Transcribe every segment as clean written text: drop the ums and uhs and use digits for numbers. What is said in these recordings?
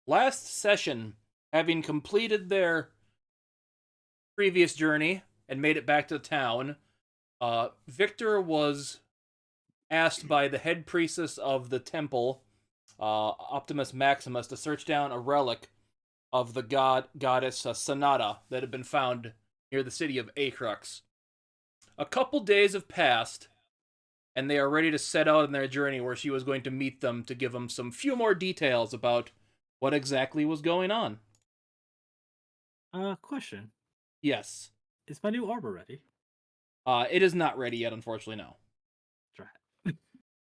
last session, having completed their previous journey and made it back to the town, Victor was asked by the head priestess of the temple, Optimus Maximus, to search down a relic of the goddess Sonata that had been found near the city of Acrux. A couple days have passed, and they are ready to set out on their journey where she was going to meet them to give them some few more details about what exactly was going on. Question. Yes. Is my new arbor ready? It is not ready yet, unfortunately, no. Try it.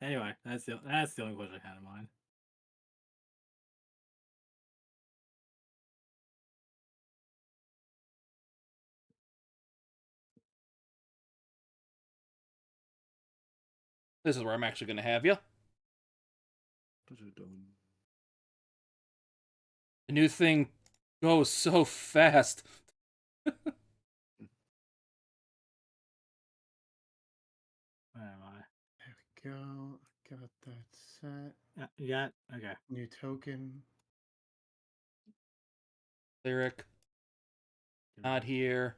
Anyway, that's the only question I had in mind. This is where I'm actually going to have you. The new thing goes so fast. Where am I? There we go. Got that set. You got okay. New token. Lyric. Not here.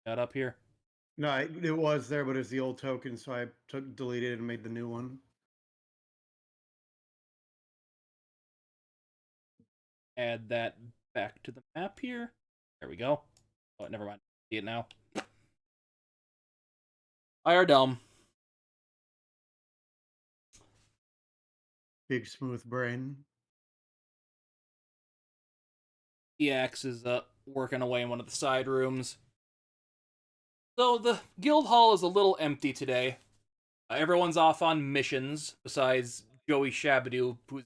Got up here. No, it was there, but it's the old token, so I deleted it and made the new one. Add that back to the map here. There we go. Oh, never mind. See it now. I are dumb. Big smooth brain. EX is working away in one of the side rooms. So the guild hall is a little empty today. Everyone's off on missions, besides Joey Shabadoo, who's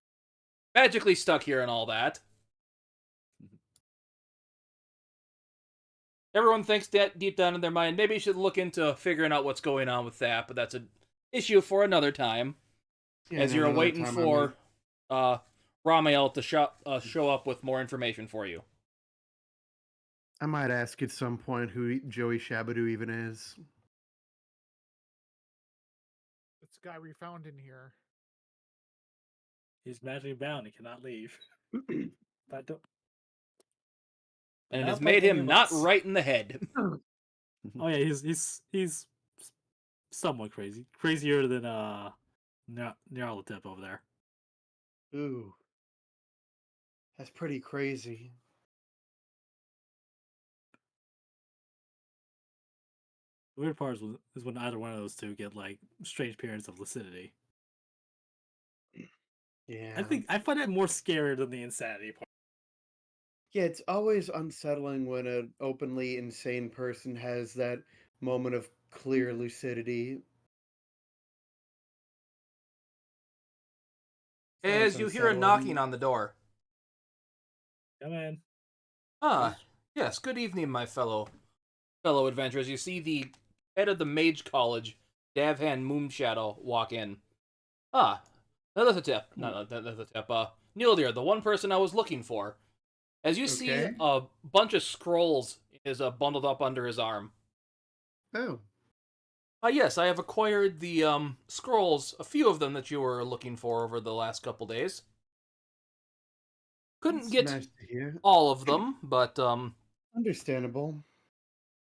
magically stuck here and all that. Everyone thinks that deep down in their mind, maybe you should look into figuring out what's going on with that, but that's an issue for another time. Yeah, as you're waiting for Ramiel to show up with more information for you. I might ask at some point who Joey Shabadoo even is. It's the guy we found in here. He's magically bound. He cannot leave. But don't. And it Not has by made any him of not us. right in the head. Oh yeah, he's somewhat crazy. Crazier than Nyarlathotep over there. Ooh. That's pretty crazy. The weird part is when either one of those two get like strange periods of lucidity. Yeah. I find that more scary than the insanity part. Yeah, it's always unsettling when an openly insane person has that moment of clear lucidity. It's always As you hear a knocking unsettling. on the door. Come in. Ah, yes, good evening, my fellow adventurers. You see the head of the Mage College, Davhan Moonshadow, walk in. Ah, Nyarlathotep. No, Nyarlathotep. Nildir, the one person I was looking for. As you see Okay. a bunch of scrolls is bundled up under his arm. Oh. Yes, I have acquired the scrolls, a few of them that you were looking for over the last couple days. Couldn't That's get nice to hear. all of them, but Understandable.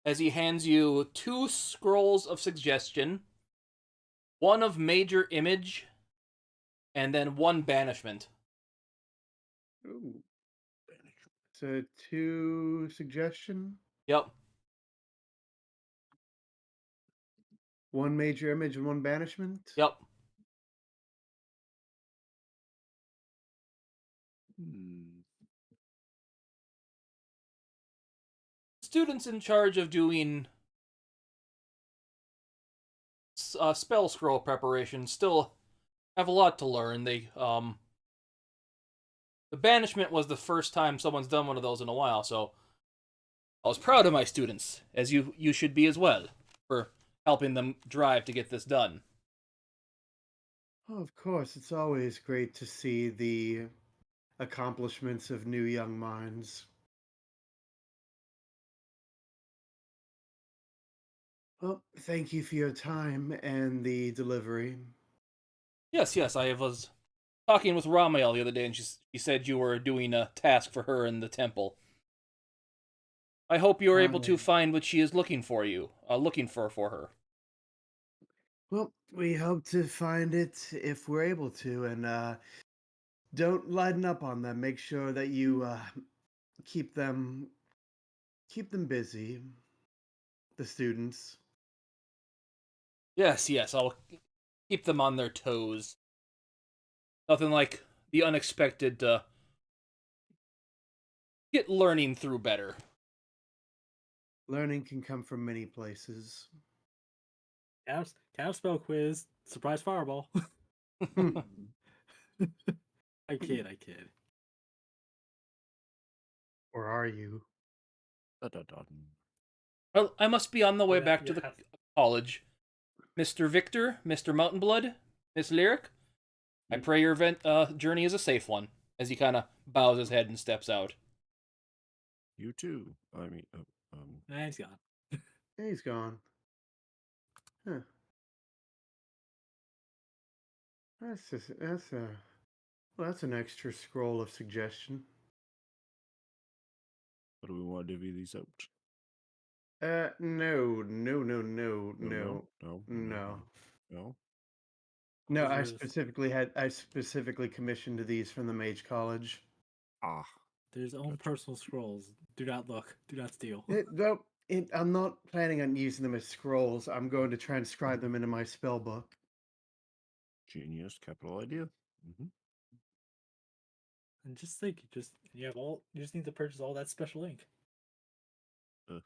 as he hands you 2 scrolls of suggestion, 1 of major image, and then 1 banishment. Ooh. So 2 suggestion, Yep. 1 major image and 1 banishment. Yep. Students in charge of doing spell scroll preparation still have a lot to learn. The banishment was the first time someone's done one of those in a while, so I was proud of my students, as you should be as well, for helping them drive to get this done. Oh, of course, it's always great to see the accomplishments of new young minds. Well, thank you for your time and the delivery. Yes, yes, I was talking with Ramiel the other day, and she said you were doing a task for her in the temple. I hope you are able to Um, find what she is looking for her. well, we hope to find it if we're able to, and don't lighten up on them. Make sure that you keep them keep them busy. The students. Yes, yes, I'll keep them on their toes. Nothing like the unexpected to get learning through better. Learning can come from many places. Counter spell quiz. Surprise fireball. Hmm. I kid. I kid. Or are you? Da-da-da. Well, I must be on the way Yeah, back to yeah, the college. Mr. Victor, Mr. Mountain Blood, Miss Lyric, I pray your journey is a safe one, as he kind of bows his head and steps out. You too. I mean, he's gone. Yeah, he's gone. Huh. That's an extra scroll of suggestion. what do we want to divvy these out? No, no, no, no, No, no, no, no. no. No, There's- I specifically commissioned these from the Mage College. Ah, There's own Gotcha. personal scrolls. Do not look. Do not steal. No, I'm not planning on using them as scrolls. I'm going to transcribe them into my spell book. genius, capital idea. Mm-hmm. And just think, you have all. You just need to purchase all that special ink. Uh.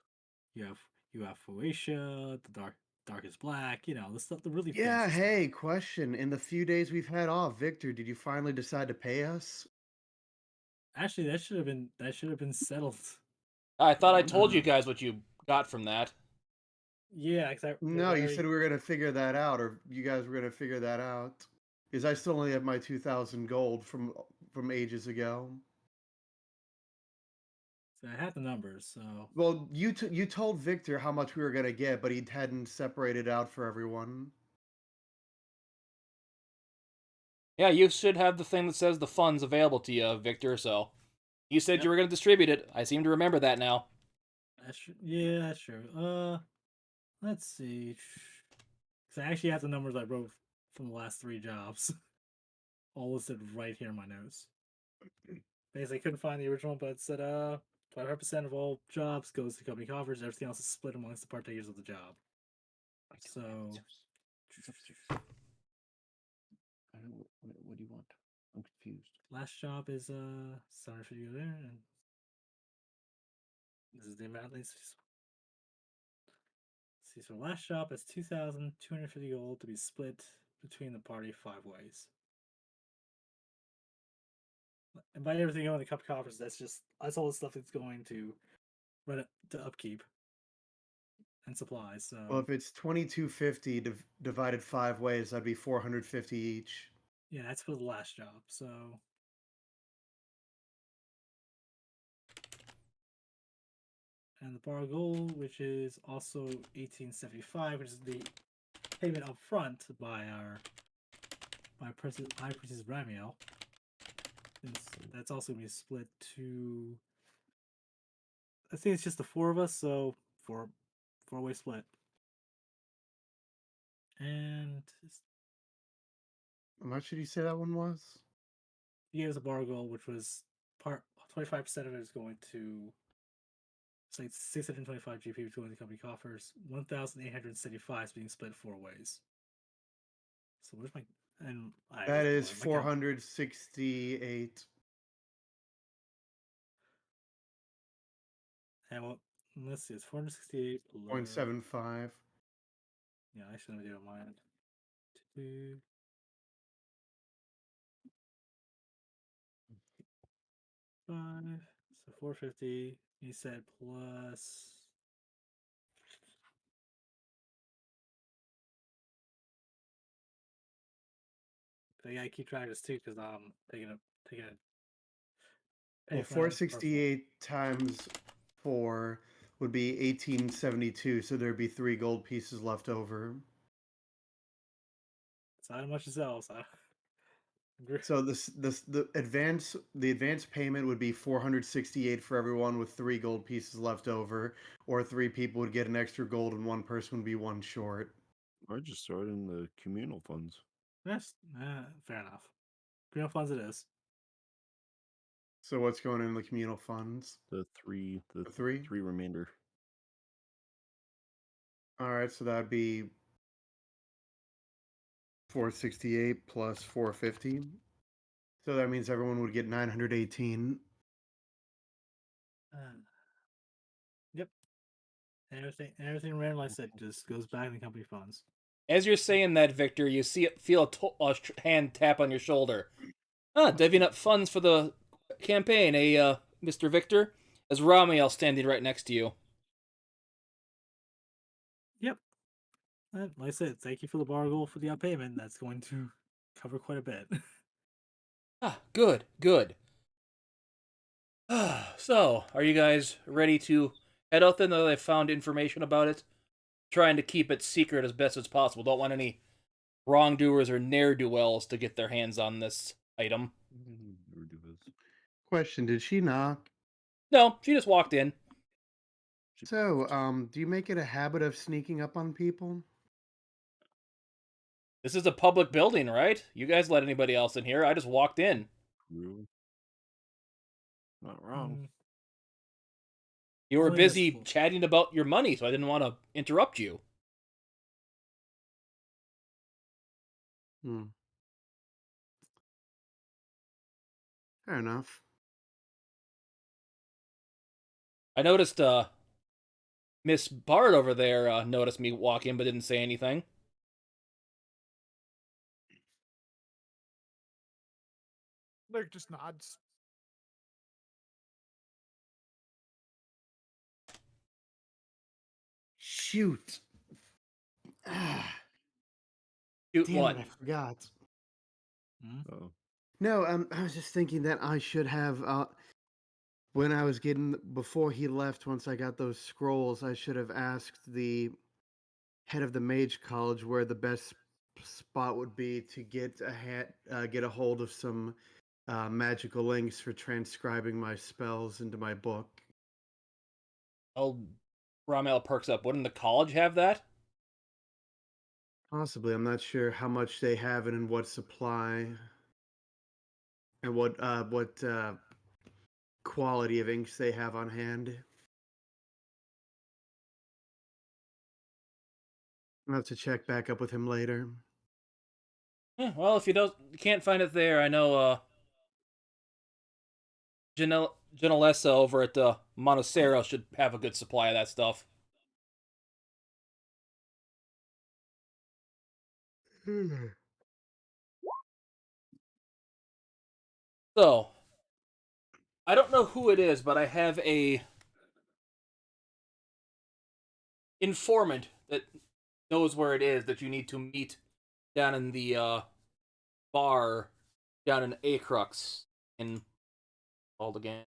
You have Phoecia, the darkest black. You know the stuff. The really Yeah, fancy hey, stuff. question. In the few days we've had off, Victor, did you finally decide to pay us? Actually, that should have been settled. I thought I told you Uh, guys what you got from that. Yeah, exactly. No, you said we were going to figure that out, or you guys were going to figure that out. Because I still only have my 2,000 gold from ages ago. So I have the numbers. So Well, you told Victor how much we were going to get, but he hadn't separated out for everyone. Yeah, you should have the thing that says the funds available to you, Victor, so. You said Yep. you were going to distribute it. I seem to remember that now. yeah, that's true. Let's see. Because I actually have the numbers I wrote from the last 3 jobs, all listed right here in my notes. Basically, couldn't find the original, but it said 25% of all jobs goes to company coffers. Everything else is split amongst the partakers of the job. So, I don't know. What do you want? I'm confused. last job is 750 there, and this is the amount. See, so last job is 2,250 gold to be split between the party 5 ways. And by everything going to cup coffers, that's all the stuff that's going to run it to upkeep and supplies. So Well, if it's 2250 divided 5 ways, that'd be 450 each. yeah, that's for the last job. So and the bar gold, which is also 1875, which is the payment up front by High Priestess Ramiel. That's also gonna be split to. I think it's just the 4 of us, so four-way split. And How much did you say that one was? he gave us a bar goal, which was 25% of it is going to. It's like 625 GP between the company coffers. 1,875 is being split 4 ways. So where's my and That is my count. 468. And well, let's see, it's 468 below. 0.75. Yeah, actually, let me do it on my end. 2, 5, so 450. He said plus. I gotta keep track of this too because I'm taking a pay Well, for my own personal. 468 times 4 would be 1872. So there'd be 3 gold pieces left over. It's not much to sell, so. So the advance payment would be 468 for everyone with 3 gold pieces left over, or 3 people would get an extra gold and 1 person would be one short. I just throw it in the communal funds. Yes, fair enough. Green funds it is. So what's going in the communal funds? The three The 3? remainder. All right, so that'd be 468 plus 450. So that means everyone would get 918. Yep. Everything random I said just goes back in the company funds. As you're saying that, Victor, you feel a hand tap on your shoulder. Divvying up funds for the campaign, Mr. Victor? As Ramiel standing right next to you. Yep. Like I said, thank you for the bargain for the outpayment. That's going to cover quite a bit. Good, good. So, are you guys ready to head out then, though they've found information about it? Trying to keep it secret as best as possible. Don't want any wrongdoers or ne'er-do-wells to get their hands on this item. Question, did she knock? No, she just walked in. So, do you make it a habit of sneaking up on people? This is a public building, right? You guys let anybody else in here. I just walked in. True. Not wrong. You were Only this busy floor. chatting about your money, so I didn't want to interrupt you. Fair enough. I noticed Miss Bard over there noticed me walk in but didn't say anything. Lyric just nods. Shoot. Ah, Shoot damn what? it, I forgot. Oh. No, I was just thinking that I should have, when I was before he left, once I got those scrolls, I should have asked the head of the mage college where the best spot would be to get get a hold of some magical links for transcribing my spells into my book. Oh, Ramiel perks up. Wouldn't the college have that? Possibly. I'm not sure how much they have and in what supply and what quality of inks they have on hand. I'll have to check back up with him later. Well, if you can't find it there, I know Genelessa over at Montecero should have a good supply of that stuff. So, I don't know who it is, but I have a informant that knows where it is that you need to meet down in the bar down in Acrux in called again.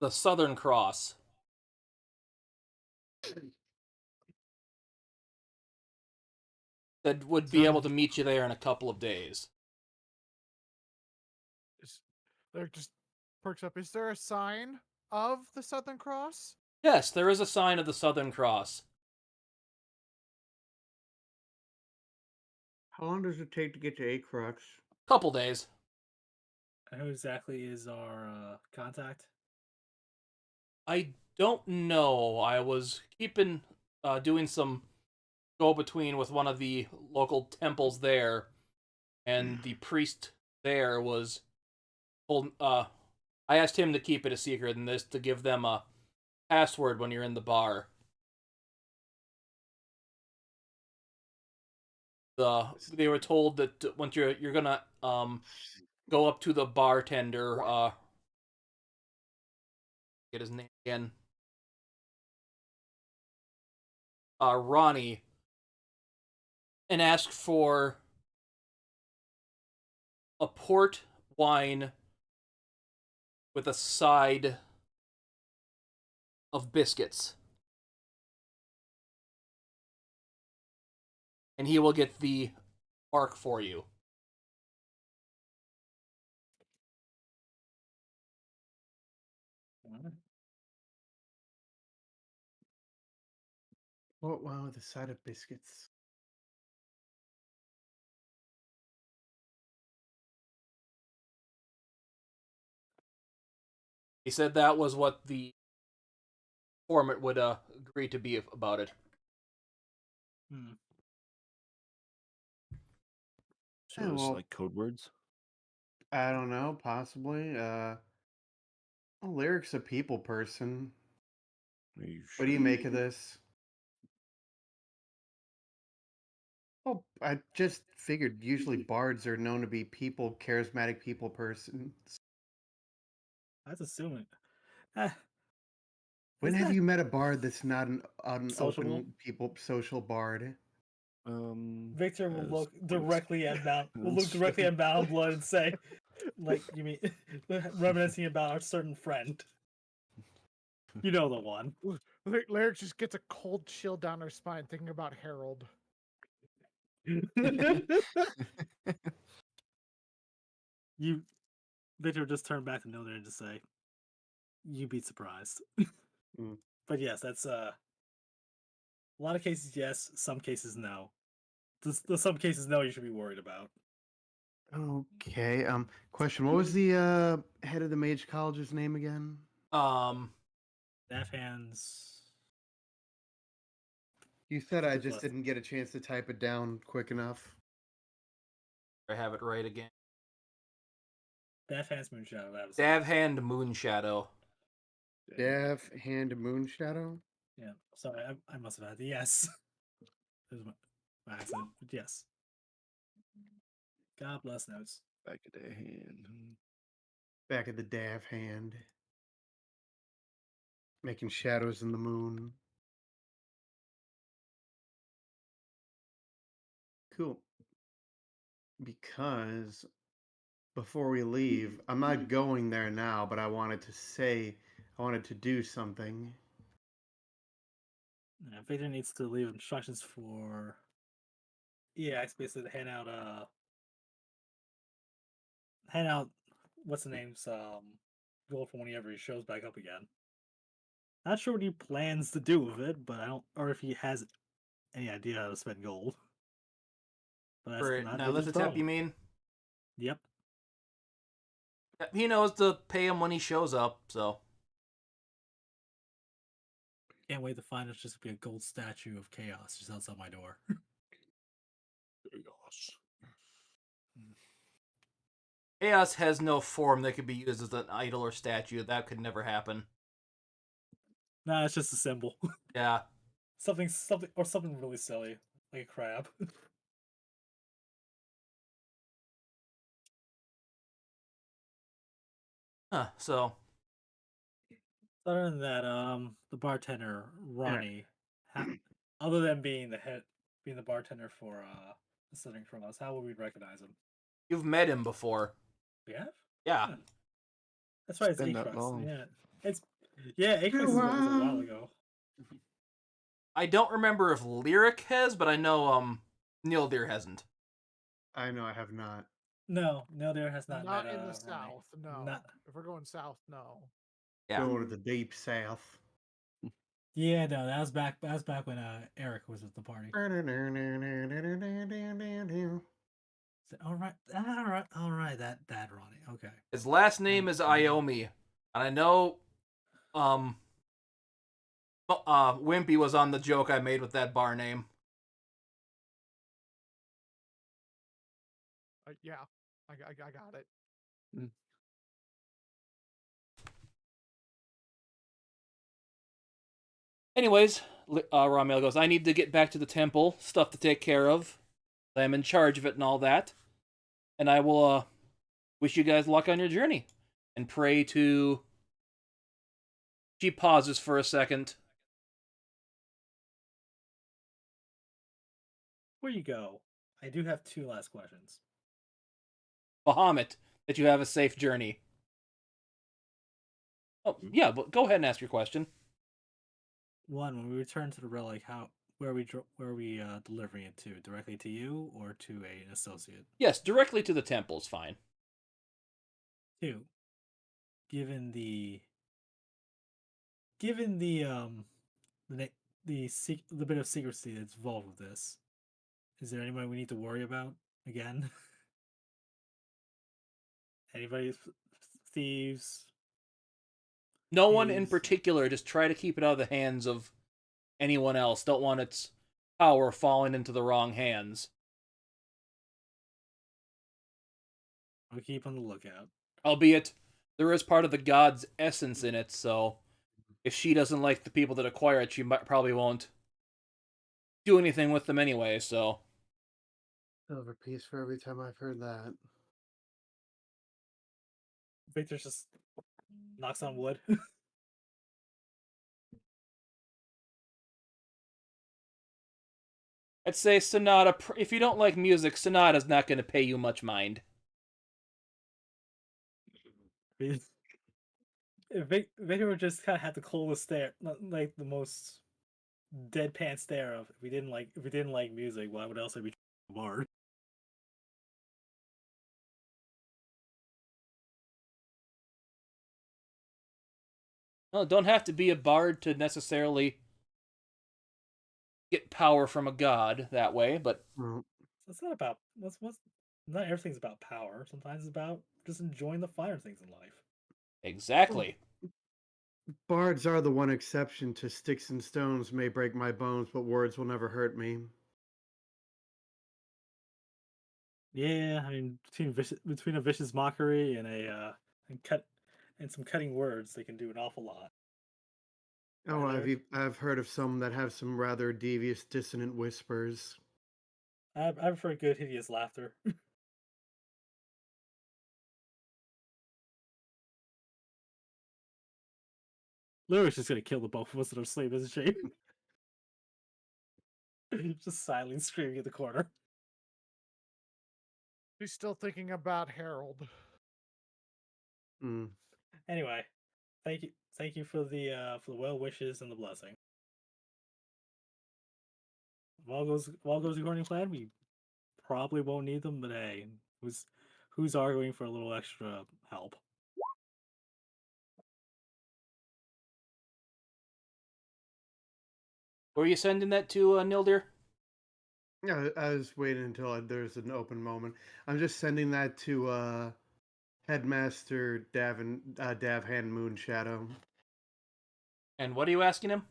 The Southern Cross. That would be able to meet you there in a couple of days. Lyric just perks up. Is there a sign of the Southern Cross? Yes, there is a sign of the Southern Cross. How long does it take to get to Acrux? Couple days. And who exactly is our contact? I don't know. I was doing some go-between with one of the local temples there, and the priest there was told. I asked him to keep it a secret and this to give them a password when you're in the bar. They were told that once you're gonna go up to the bartender, get his name again. Ronnie and ask for a port wine with a side of biscuits. And he will get the mark for you. What? Wow, with a side of biscuits. He said that was what the informant would agree to be about it. Hmm. So Yeah, it's well- like code words. I don't know, possibly. Well, Lyric's a people person. Are you What do you sure? make of this? Well, I just figured usually bards are known to be people, charismatic people persons. That's assuming. Ah, When isn't have that you met a bard that's not an sociable? open people social bard? Victor will as look points. directly at Bound Blood and say, like, you mean, reminiscing about our certain friend. You know the one. Lyric just gets a cold chill down her spine thinking about Harold. You, Victor just turned back to Nilder and just say, you'd be surprised. Mm. But yes, that's a lot of cases yes, some cases no. The some cases no you should be worried about. Okay. Question: what was the head of the mage college's name again? Staff hands. You said I Good just question. didn't get a chance to type it down quick enough. I have it right again. Staff hands Moonshadow. That was Davhand Moonshadow. Dev Hand Moonshadow. Yeah. Sorry, I must have had the yes. That was my accident. But yes. God bless notes. Back of the hand. Back of the Dav hand. Making shadows in the moon. Cool. Because before we leave, I'm not going there now, but I wanted to do something. Victor needs to leave instructions for EX basically to hand out what's the name's gold for whenever he shows back up again. Not sure what he plans to do with it, but I don't or if he has any idea how to spend gold. But that's For not now, Victor's lift the tap, you problem. mean? Yep. He knows to pay him when he shows up, so. Can't wait to find it's just be a gold statue of chaos just outside my door. Chaos. Chaos has no form that could be used as an idol or statue. That could never happen. Nah, it's just a symbol. Yeah. something really silly. Like a crab. Huh, so. Other than that, the bartender Ronnie, other than being the bartender for the Southern Cross, how would we recognize him? You've met him before. We have? Yeah. Huh. That's right. It's been that Acrux. long. Acrux was a while ago. I don't remember if Lyric has, but I know Neil Deer hasn't. I know I have not. No, there has not Not met in the Ronnie. south, no. Not. If we're going south, no. Yeah. Go to the deep south. Yeah, no, that was back. That was back when Eric was at the party. All right. That Ronnie. Okay. His last name is Iomi, and I know Wimpy was on the joke I made with that bar name. Yeah, I got it. Anyways, Ramiel goes, I need to get back to the temple, stuff to take care of. I'm in charge of it and all that. And I will wish you guys luck on your journey. And pray to... She pauses for a second. Before you go, I do have two last questions. Bahamut, that you have a safe journey. Oh, yeah, but go ahead and ask your question. One, when we return to the relic, where are we delivering it to? Directly to you or to an associate? Yes, directly to the temple is fine. Two, given the given the the bit of secrecy that's involved with this, is there anybody we need to worry about again? Anybody, thieves? No one in Is particular, just try to keep it out of the hands of anyone else. Don't want its power falling into the wrong hands. we'll keep on the lookout. Albeit, there is part of the god's essence in it, so if she doesn't like the people that acquire it, she probably won't do anything with them anyway, so. Silver piece for every time I've heard that. Victor just knocks on wood. I'd say Sonata, if you don't like music, Sonata's not going to pay you much mind. Victor just kind of had the coldest stare, like the most deadpan stare of if we didn't like music, why would else I be bard? Well, don't have to be a bard to necessarily get power from a god that way, but Well, It's not about what's not everything's about power. Sometimes it's about just enjoying the finer things in life. exactly. bards are the one exception to sticks and stones may break my bones, but words will never hurt me. Yeah, I mean between a vicious mockery and some cutting words, they can do an awful lot. Oh, Rather, I've heard of some that have some rather devious, dissonant whispers. I prefer good hideous laughter. Lyrics just gonna kill the both of us in our sleep, isn't she? Just silently screaming at the corner. She's still thinking about Harold. Mm. Anyway, thank you for the well wishes and the blessing. If all goes according to plan, we probably won't need them, but hey, who's arguing for a little extra help? Were you sending that to Nildir? Yeah, I was waiting until there's an open moment. I'm just sending that to Headmaster Davhan Moonshadow. And what are you asking him?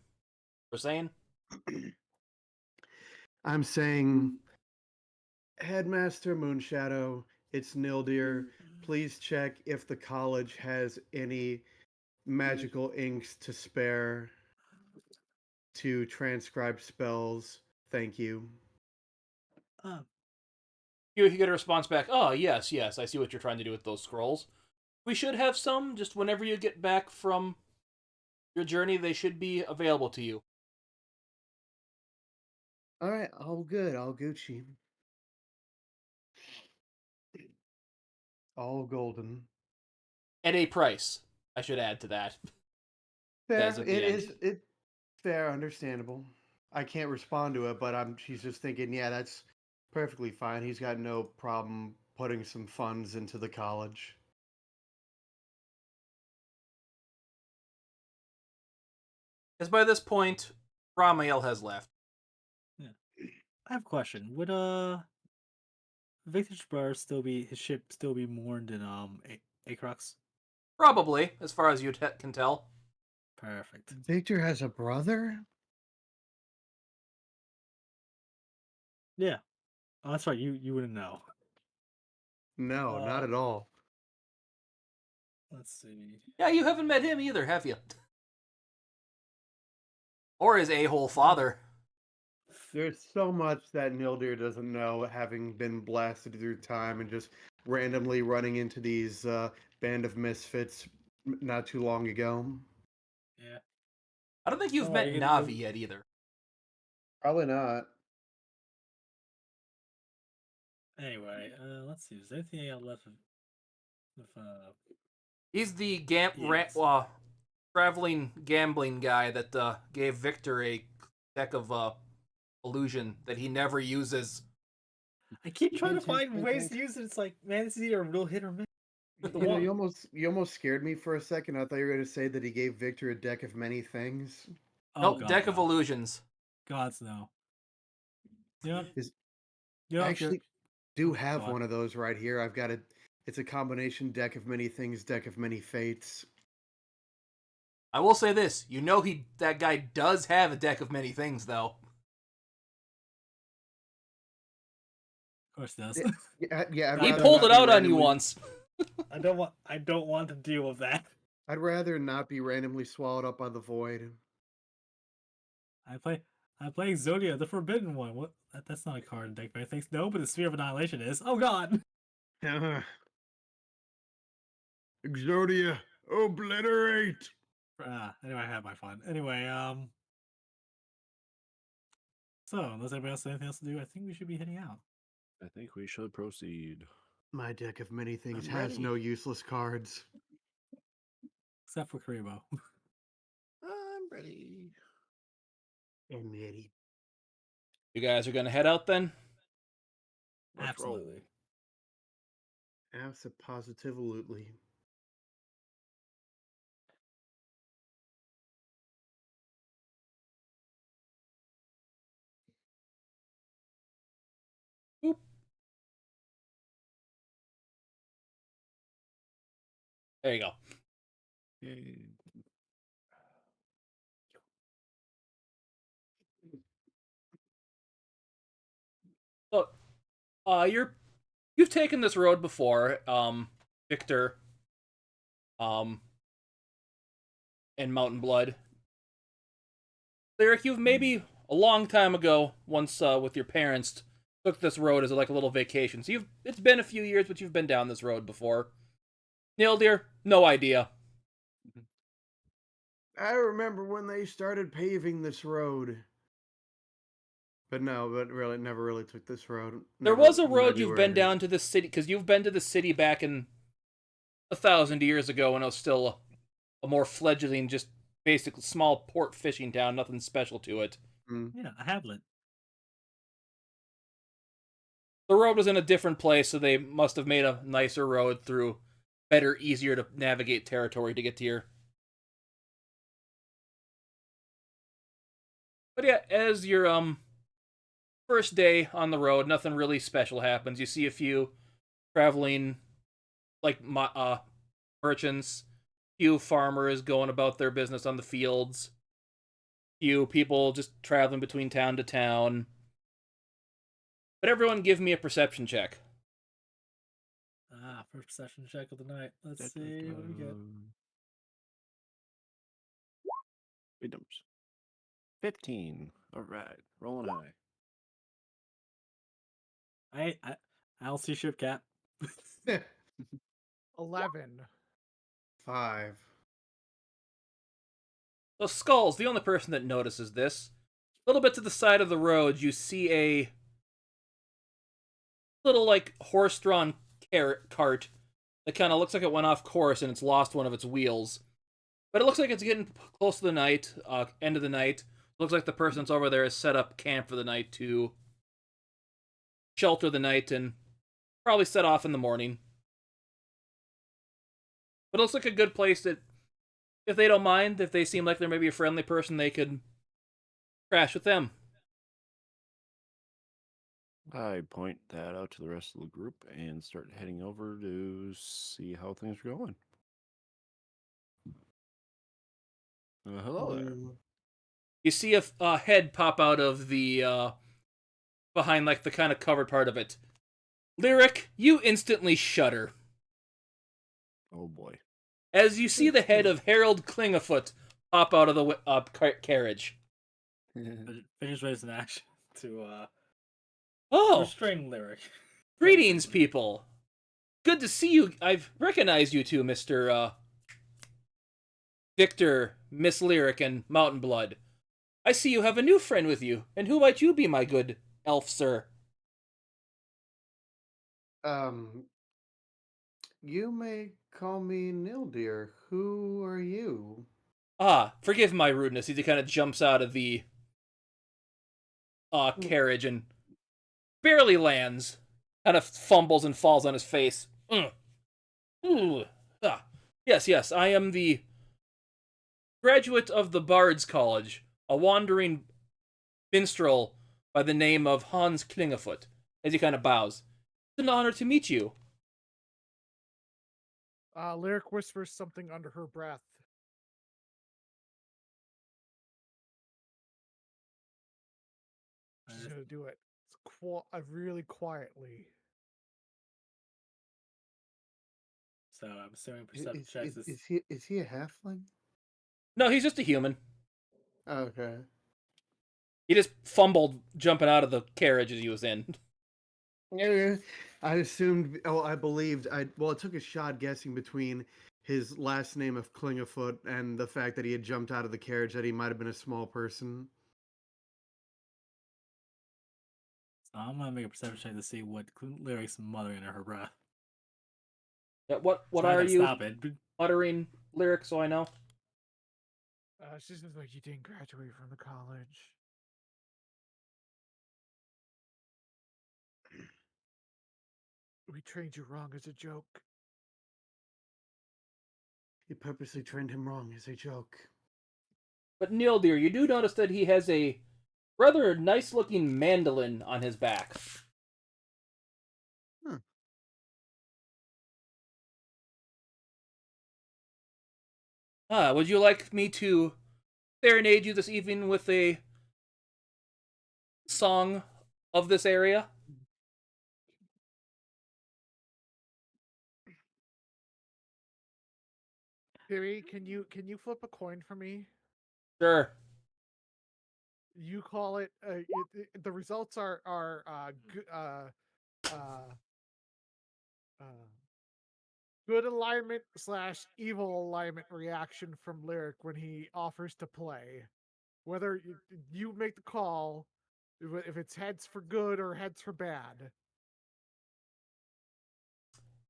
For saying? I'm saying, Headmaster Moonshadow, it's Nildir. Please check if the college has any magical inks to spare to transcribe spells. Thank you. Uh, You get a response back, oh, yes, yes, I see what you're trying to do with those scrolls. We should have some, just whenever you get back from your journey, they should be available to you. All right, all good, all Gucci. All golden. At a price, I should add to that. Says Fair. at the end. It fair, understandable. I can't respond to it, but she's just thinking, yeah, that's perfectly fine. He's got no problem putting some funds into the college. As by this point, Ramiel has left. yeah. I have a question. Would Victor's brother his ship still be moored in Acrux? Probably, as far as you can tell. Perfect. Victor has a brother? Yeah. Oh, that's right. You wouldn't know. No, not at all. Let's see. Yeah, you haven't met him either, have you? Or his a-hole father. There's so much that Nildir doesn't know, having been blasted through time and just randomly running into these band of misfits not too long ago. Yeah. I don't think you've Don't met worry, Navi yet either. Probably not. Anyway, let's see. Is there anything else left with He's the Yes. traveling gambling guy that gave Victor a deck of illusion that he never uses. I keep trying to Hint, hint, find wink, ways wink. to use it. It's like, man, this is either a real hit or miss. The You know, one- you almost scared me for a second. I thought you were going to say that he gave Victor a deck of many things. Oh, Nope, God, deck of no. illusions. Gods, no. You know, what? Is- you know, I if you're- actually do Oh, have God. one of those right here. I've got it's a combination deck of many things, deck of many fates. I will say this: you know, that guy does have a deck of many things, though. Of course, it does. Yeah, I'd He He rather pulled not it be out on you randomly- once. I don't want to deal with that. I'd rather not be randomly swallowed up by the void. I'm playing Zodia, the Forbidden One. What? That's not a card deck, but thanks. No, but the Sphere of Annihilation is. Oh God. Exodia, obliterate! Anyway, I had my fun. Anyway, so unless anybody else has anything else to do, I think we should be heading out. I think we should proceed. My deck of many things I'm has ready. no useless cards. Except for Karibo. I'm ready. And Eddie. You guys are gonna head out then? Let's Absolutely. Abso-positively. Boop. There you go. Yay. So, you've taken this road before, Victor, and Mountain Blood. Lyric, you've maybe a long time ago, once with your parents, took this road as like a little vacation. So it's been a few years, but you've been down this road before. Neil, dear, no idea. I remember when they started paving this road. But really, never really took this road. There Never was a no road idea you've where been it down is. to this city, because you've been to the city back in 1,000 years ago when it was still a more fledgling, just basic small port fishing town, nothing special to it. Mm. Yeah, a Hadlet. The road was in a different place, so they must have made a nicer road through better, easier to navigate territory to get to here. But yeah, as your first day on the road, nothing really special happens. You see a few traveling like merchants, few farmers going about their business on the fields, few people just traveling between town to town. But everyone give me a perception check. First session check of the night. Let's see what we get. Big numbers. 15. All right. Rolling high. I'll see ship cap. 11. 5. So Skull's the only person that notices this. A little bit to the side of the road, you see a little like horse-drawn cart that kind of looks like it went off course and it's lost one of its wheels. But it looks like it's getting close to the night, end of the night. Looks like the person that's over there has set up camp for the night to shelter the night and probably set off in the morning. But it looks like a good place that, if they don't mind, if they seem like they're maybe a friendly person, they could crash with them. I point that out to the rest of the group and start heading over to see how things are going. Hello there. You see a head pop out of the behind like the kind of covered part of it. Lyric, you instantly shudder Oh boy. as you see the head of Harold Klingafoot pop out of the carriage. Finish raise an action to Oh, restrain Lyric. greetings, people. Good to see you. I've recognized you two, Mr. Victor, Miss Lyric, and Mountain Blood. I see you have a new friend with you, and who might you be, my good elf sir? Um, you may call me Nildir. Who are you? Ah, forgive my rudeness. He kind of jumps out of the carriage and barely lands. Kind of fumbles and falls on his face. Ooh. Ah. Yes, yes, I am the graduate of the Bard's College, a wandering minstrel by the name of Hans Klingefoot. As he kind of bows. It's an honor to meet you. Lyric whispers something under her breath. She's gonna do it. Really quietly. So I'm assuming Is, perception checks is is he a halfling? No, he's just a human. Okay. He just fumbled jumping out of the carriage as he was in. Yeah, I assumed. Oh, I believed. Well, it took a shot guessing between his last name of Klingafoot and the fact that he had jumped out of the carriage that he might have been a small person. so I'm gonna make a perception check to see what lyrics muttering under her breath. Yeah, what So I are gotta you stop it. uttering lyrics so I know? She's just like, you didn't graduate from the college. We trained you wrong as a joke. You purposely trained him wrong as a joke. But Neil, dear, you do notice that he has a rather nice looking mandolin on his back. Huh. Would you like me to serenade you this evening with a song of this area? Timmy, can you flip a coin for me? Sure. You call it. The results are uh, uh, good alignment / evil alignment reaction from Lyric when he offers to play. Whether you make the call, if it's heads for good or heads for bad.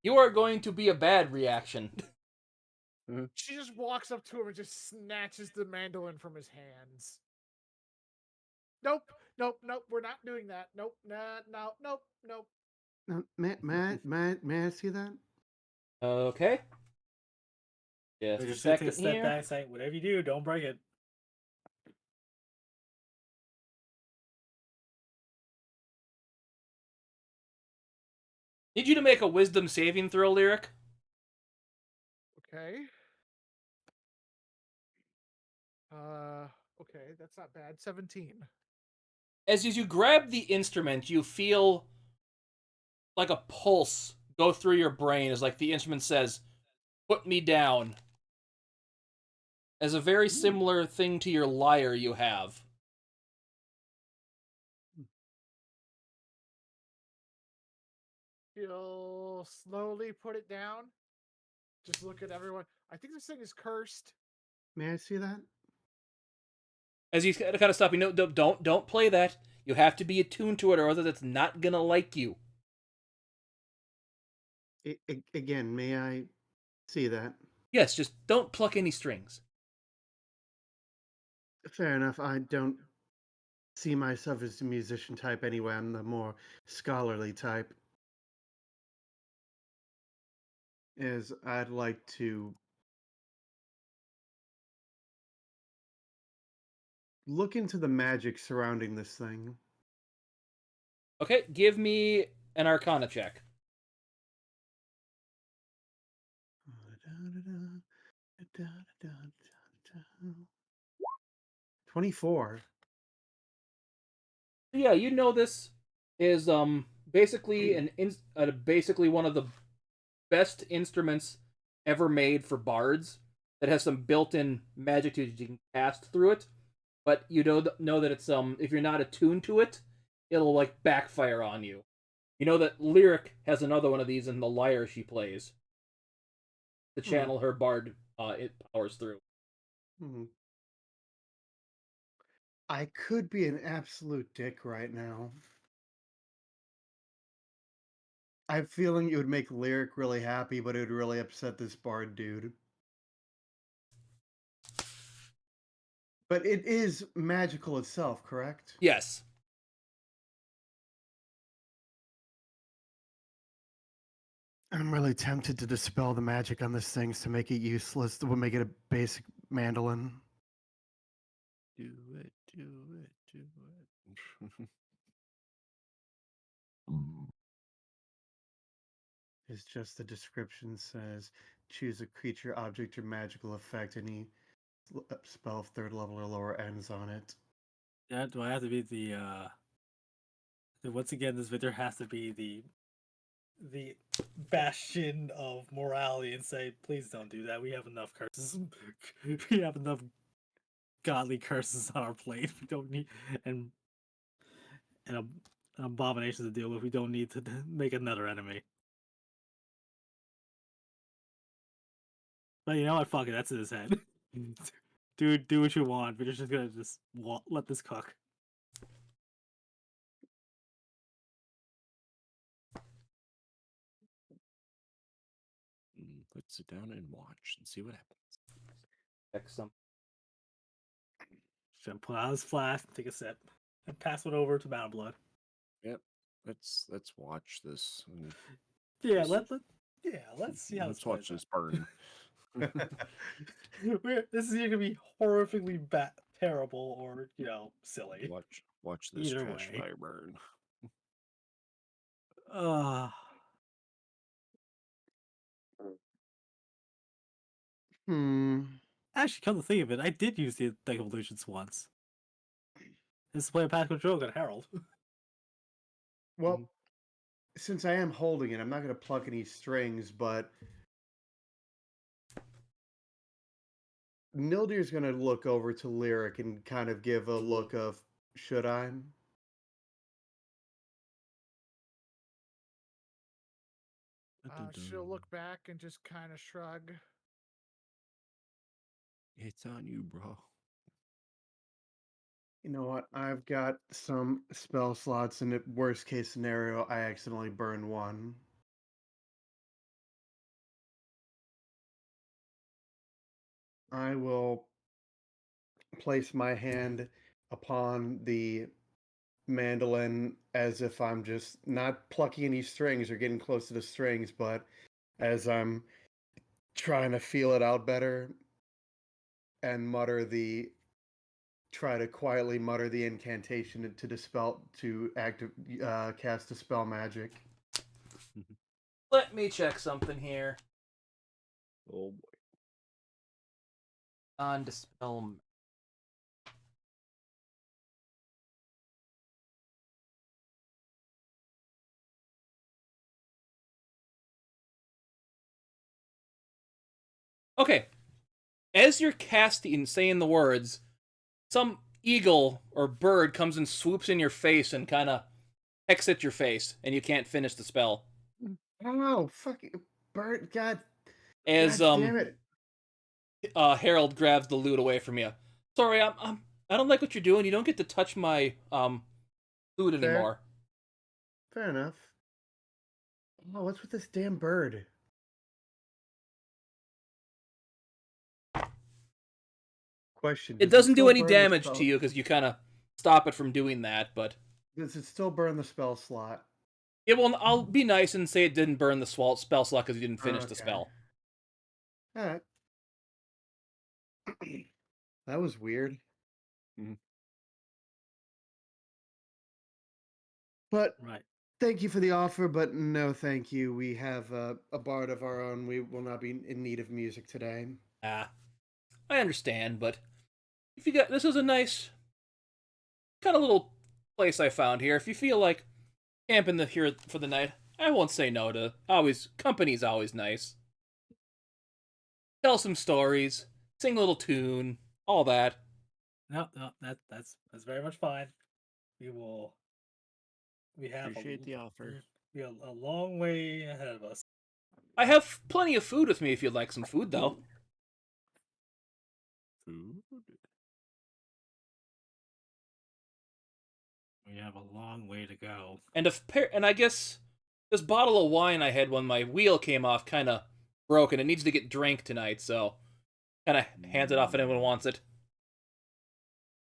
You are going to be a bad reaction. She just walks up to him and just snatches the mandolin from his hands. Nope, nope, we're not doing that. Nope, nah, no, nope, nope. Now, may I see that? Okay. So Just a just gonna take a second step here. back, say whatever you do, don't break it. Need you to make a wisdom saving throw, Lyric. Okay. Okay, that's not bad. 17. As you grab the instrument, you feel like a pulse go through your brain as like the instrument says, "Put me down." As a very similar thing to your lyre you have. He'll slowly put it down. Just look at everyone. I think this thing is cursed. May I see that? As he's kind of stopping, no, don't play that. You have to be attuned to it, or else it's not gonna like you. Again, may I see that? Yes, just don't pluck any strings. Fair enough. I don't see myself as the musician type anyway. I'm the more scholarly type. Is I'd like to look into the magic surrounding this thing. Okay, give me an Arcana check. 24. Yeah, you know this is basically basically one of the best instruments ever made for bards that has some built-in magic to you can cast through it. But you know that it's if you're not attuned to it, it'll like backfire on you. You know that Lyric has another one of these in the lyre she plays to channel her bard it powers through. Hmm. I could be an absolute dick right now. I have a feeling it would make Lyric really happy, but it would really upset this bard dude. But it is magical itself, correct? Yes. I'm really tempted to dispel the magic on this thing to make it useless. That would make it a basic mandolin. Do it, do it, do it. It's just the description says choose a creature, object, or magical effect. Any spell of 3rd level or lower ends on it. Yeah, do I have to be once again, this video has to be the bastion of morality and say, please don't do that. We have enough curses. We have enough godly curses on our plate. We don't need and an abomination to deal with. We don't need to make another enemy. But you know what? Fuck it. That's in his head. Dude, do what you want. We're just gonna let this cook. Let's sit down and watch and see what happens. Check some. Should pull out his flask, take a sip, and pass it over to Mountain Blood. Yep. Let's watch this. Yeah, Just- let's see how Let's this watch plays this burn. out. This is either gonna be horrifically terrible or silly. Watch this Either trash way. fire burn. Actually, come to think of it, I did use the Deck Evolutions once. This is play a Pascal Joke on Herald. Well, since I am holding it, I'm not going to pluck any strings, but Nildir's going to look over to Lyric and kind of give a look of, should I? She'll look back and just kind of shrug. It's on you, bro. You know what? I've got some spell slots, and at worst case scenario, I accidentally burn one. I will place my hand upon the mandolin as if I'm just not plucking any strings or getting close to the strings, but as I'm trying to feel it out better and try to quietly mutter the incantation to dispel cast dispel magic. Let me check something here. Oh boy. On dispel. Okay. As you're casting, saying the words, some eagle or bird comes and swoops in your face and kind of pecks at your face, and you can't finish the spell. Oh, fucking bird! God As damn it! Harold grabs the loot away from you. Sorry, I don't like what you're doing. You don't get to touch my loot anymore. Fair enough. Oh, what's with this damn bird? Question. It Does doesn't do still any burn the damage spell- to you because you kind of stop it from doing that, but Does it still burn the spell slot? it will. I'll be nice and say it didn't burn the spell slot because you didn't finish the Okay. spell. All right. That was weird. Mhm. But Right. thank you for the offer, but no thank you. We have a bard of our own. We will not be in need of music today. I understand, but if you got this is a nice kind of little place I found here. If you feel like camping here for the night, I won't say no to. Always company's always nice. Tell some stories, sing a little tune, all that. No, that's very much fine. We have Appreciate the offer. We have a long way ahead of us. I have plenty of food with me if you'd like some food, though. Food. We have a long way to go. And I guess this bottle of wine I had when my wheel came off kind of broke, and it needs to get drank tonight, so kind of hands it off if anyone wants it.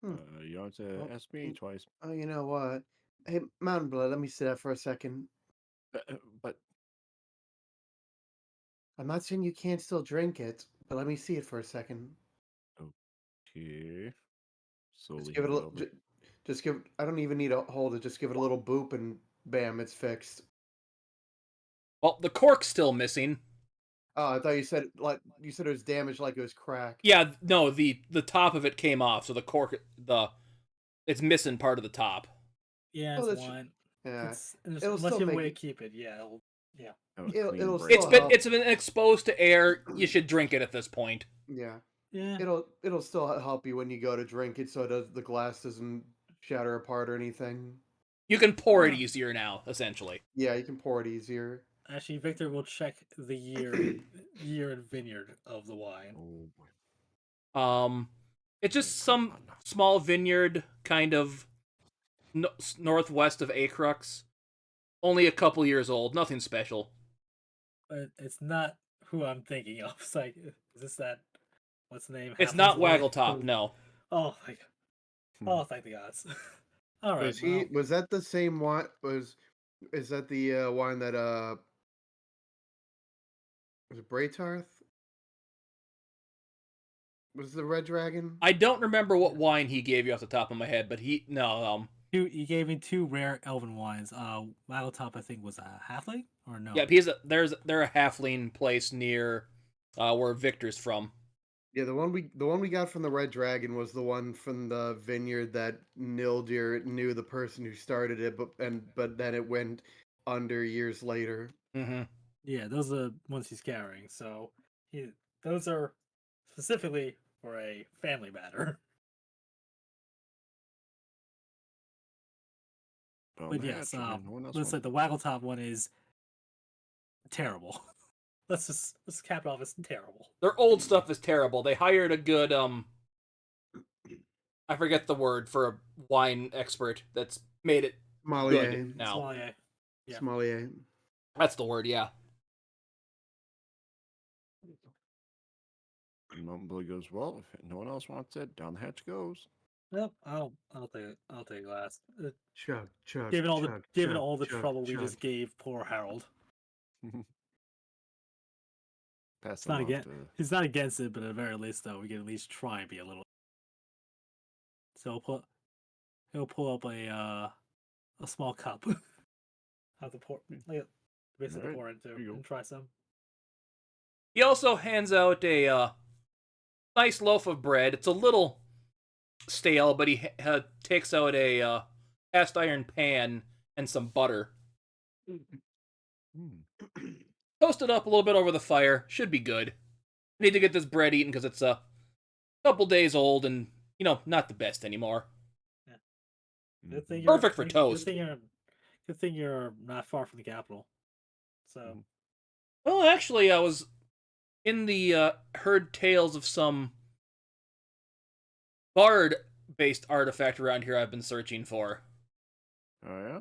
You don't have to Oh, ask me twice. Oh, you know what? Hey, Mountain Blood, let me sit that for a second. But I'm not saying you can't still drink it, but let me see it for a second. okay, slowly Just give it hand a it little. over. Just give. I don't even need to hold it. Just give it a little boop, and bam, it's fixed. Well, the cork's still missing. Oh, I thought you said it was damaged, like it was cracked. Yeah, no, the top of it came off, so the cork it's missing part of the top. Yeah, Oh, it's that's wine. yeah. It's It'll unless still you have a make way to it. keep it, yeah, yeah. Have a It'll clean it'll break. still help. It's been exposed to air. You should drink it at this point. Yeah. Yeah. It'll still help you when you go to drink it, so the glass doesn't shatter apart or anything. You can pour it Oh. easier now, essentially. Yeah, you can pour it easier. Actually, Victor will check the year and vineyard of the wine. Oh boy. It's just Come some on. small vineyard, kind of northwest of Acrux. Only a couple years old. Nothing special. But it's not who I'm thinking of. It's like, is this that? What's the name? It's not Halfling's boy? Waggletop. No. Oh, thank, oh, thank the gods. All right. Was that the same wine? Is that the wine that was it Braytarth? Was the Red Dragon? I don't remember what wine he gave you off the top of my head, but he He gave me two rare elven wines. Waggletop, I think, was a halfling or no? yeah, they're a halfling place near where Victor's from. Yeah, the one we got from the Red Dragon was the one from the vineyard that Nildir knew the person who started it, but then it went under years later. Mm-hmm. Yeah, those are the ones he's carrying. So those are specifically for a family matter. Found But the yes, hatch, and no one else let's say wants the Waggletop one is terrible. let's cap it off as terrible. Their old stuff is terrible. They hired a good I forget the word for a wine expert that's made it Sommelier. good now. Sommelier. Yeah. Sommelier. That's the word, yeah. And Mountain Blue goes, well, if no one else wants it, down the hatch goes. Yep, I'll take a glass. Chug, chug, Given all chug, the chug, trouble we chug. just gave poor Harold. Pass It's them not off against to he's not against it, but at the very least though, we can at least try and be a little. So he'll pull up a small cup. Have to pour basically Alright, pour into there you go. and try some. He also hands out a nice loaf of bread. It's a little stale, but he takes out a cast iron pan and some butter. Toast it up a little bit over the fire. Should be good. Need to get this bread eaten because it's a couple days old and, not the best anymore. Good thing Perfect for toast. Good thing you're not far from the capital. So Well, actually, I was in the heard tales of some bard-based artifact around here I've been searching for. Oh yeah?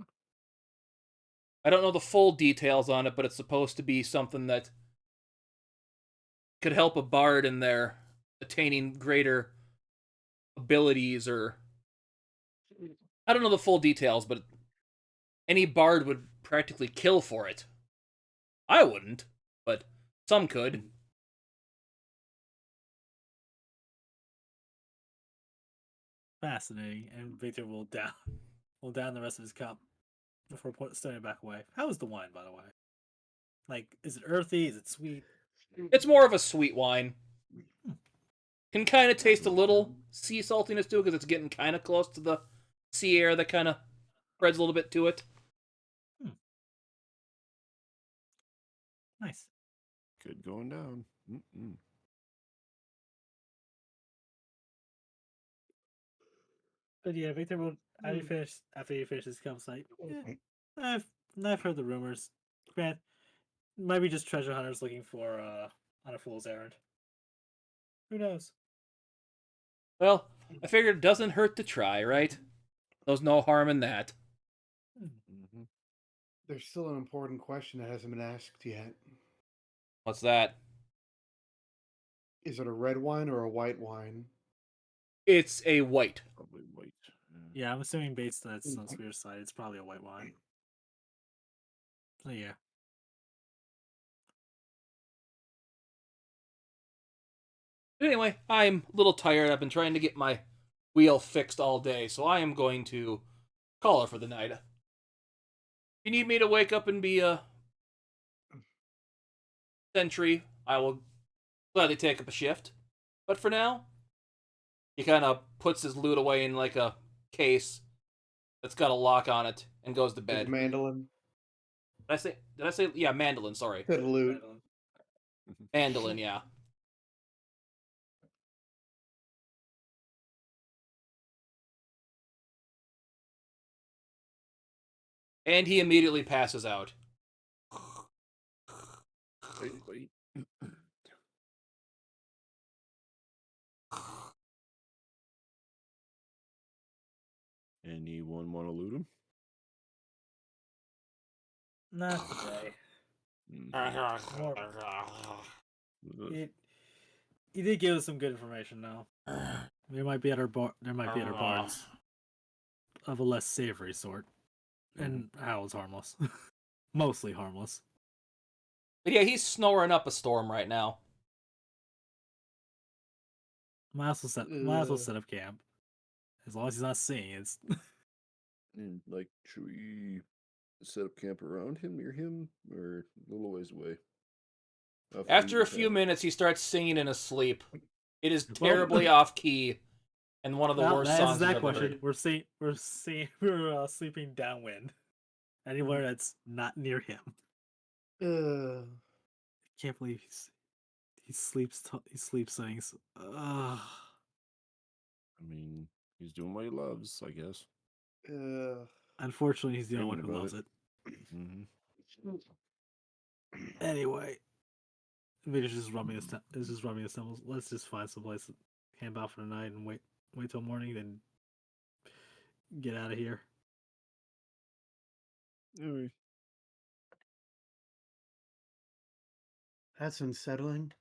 I don't know the full details on it, but it's supposed to be something that could help a bard in their attaining greater abilities, or I don't know the full details, but any bard would practically kill for it. I wouldn't, but some could. fascinating, and Victor will down the rest of his cup before throwing it back away. How is the wine, by the way? Like, is it earthy? Is it sweet? It's more of a sweet wine. Can kind of taste a little sea saltiness to it because it's getting kind of close to the sea air that kind of spreads a little bit to it. Nice. Good going down. But yeah, Victor will after you finish his campsite. Yeah, I've heard the rumors. Grant, might be just treasure hunters looking for on a fool's errand. Who knows? Well, I figured it doesn't hurt to try, right? There's no harm in that. There's still an important question that hasn't been asked yet. What's that? Is it a red wine or a white wine? It's a white. Probably white. Yeah, I'm assuming based on its Sunsphere side, it's probably a white wine. So yeah. Anyway, I'm a little tired. I've been trying to get my wheel fixed all day, so I am going to call it for the night. If you need me to wake up and be a sentry, I will gladly take up a shift. But for now, he kind of puts his loot away in like a case that's got a lock on it and goes to His bed. mandolin? Did I say yeah, mandolin, sorry. Said loot. Mandolin, yeah. And he immediately passes out. Wait, wait. Anyone want to loot him? Not today. Mm. He did give us some good information though. There might be other bards of a less savory sort. And Howl's harmless. Mostly harmless. But yeah, he's snoring up a storm right now. Might as well set up camp. As long as he's not seeing it. And like, should we set up camp around him, near him, or a little ways away? After a few minutes, he starts singing in his sleep. It is Well- terribly off key, and one of the Well, worst that songs answers that I've ever question. heard. We're sleeping downwind. Anywhere that's not near him. Uh, Can't believe he sleeps sings. I mean, he's doing what he loves, I guess. Unfortunately, he's the only one Thinking who about loves it. Mm-hmm. Anyway, Vader's just rubbing his temples. Let's just find some place to camp out for the night and wait till morning, then get out of here. Anyway, that's unsettling.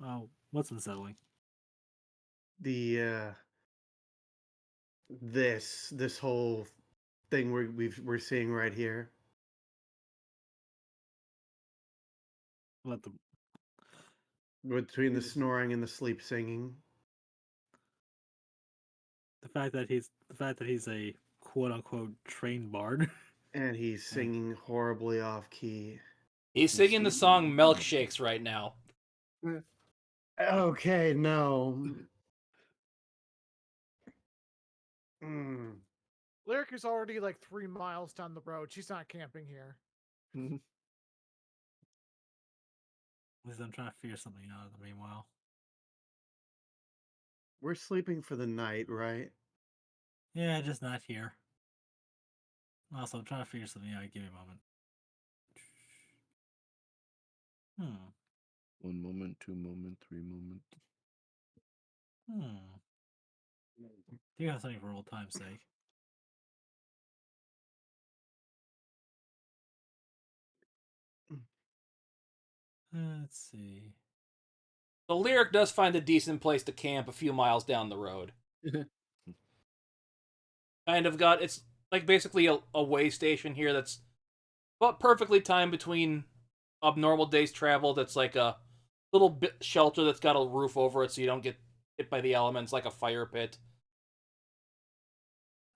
Oh, what's unsettling? The this whole thing we're seeing right here. Let the Between the snoring and the sleep singing. fact that he's a quote unquote trained bard. And he's singing horribly off key. He's singing the song Milkshakes right now. Okay, no. Lyric is already like 3 miles down the road. She's not camping here. At least I'm trying to figure something out in the meanwhile. We're sleeping for the night, right? Yeah, just not here. Also, I'm trying to figure something out. Give me a moment. 1 moment, 2 moment, 3 moment. Do you have something for old time's sake? Let's see. The Lyric does find a decent place to camp a few miles down the road. It's like basically a way station here that's about perfectly timed between a normal day's travel. That's like a little bit shelter that's got a roof over it so you don't get hit by the elements, like a fire pit.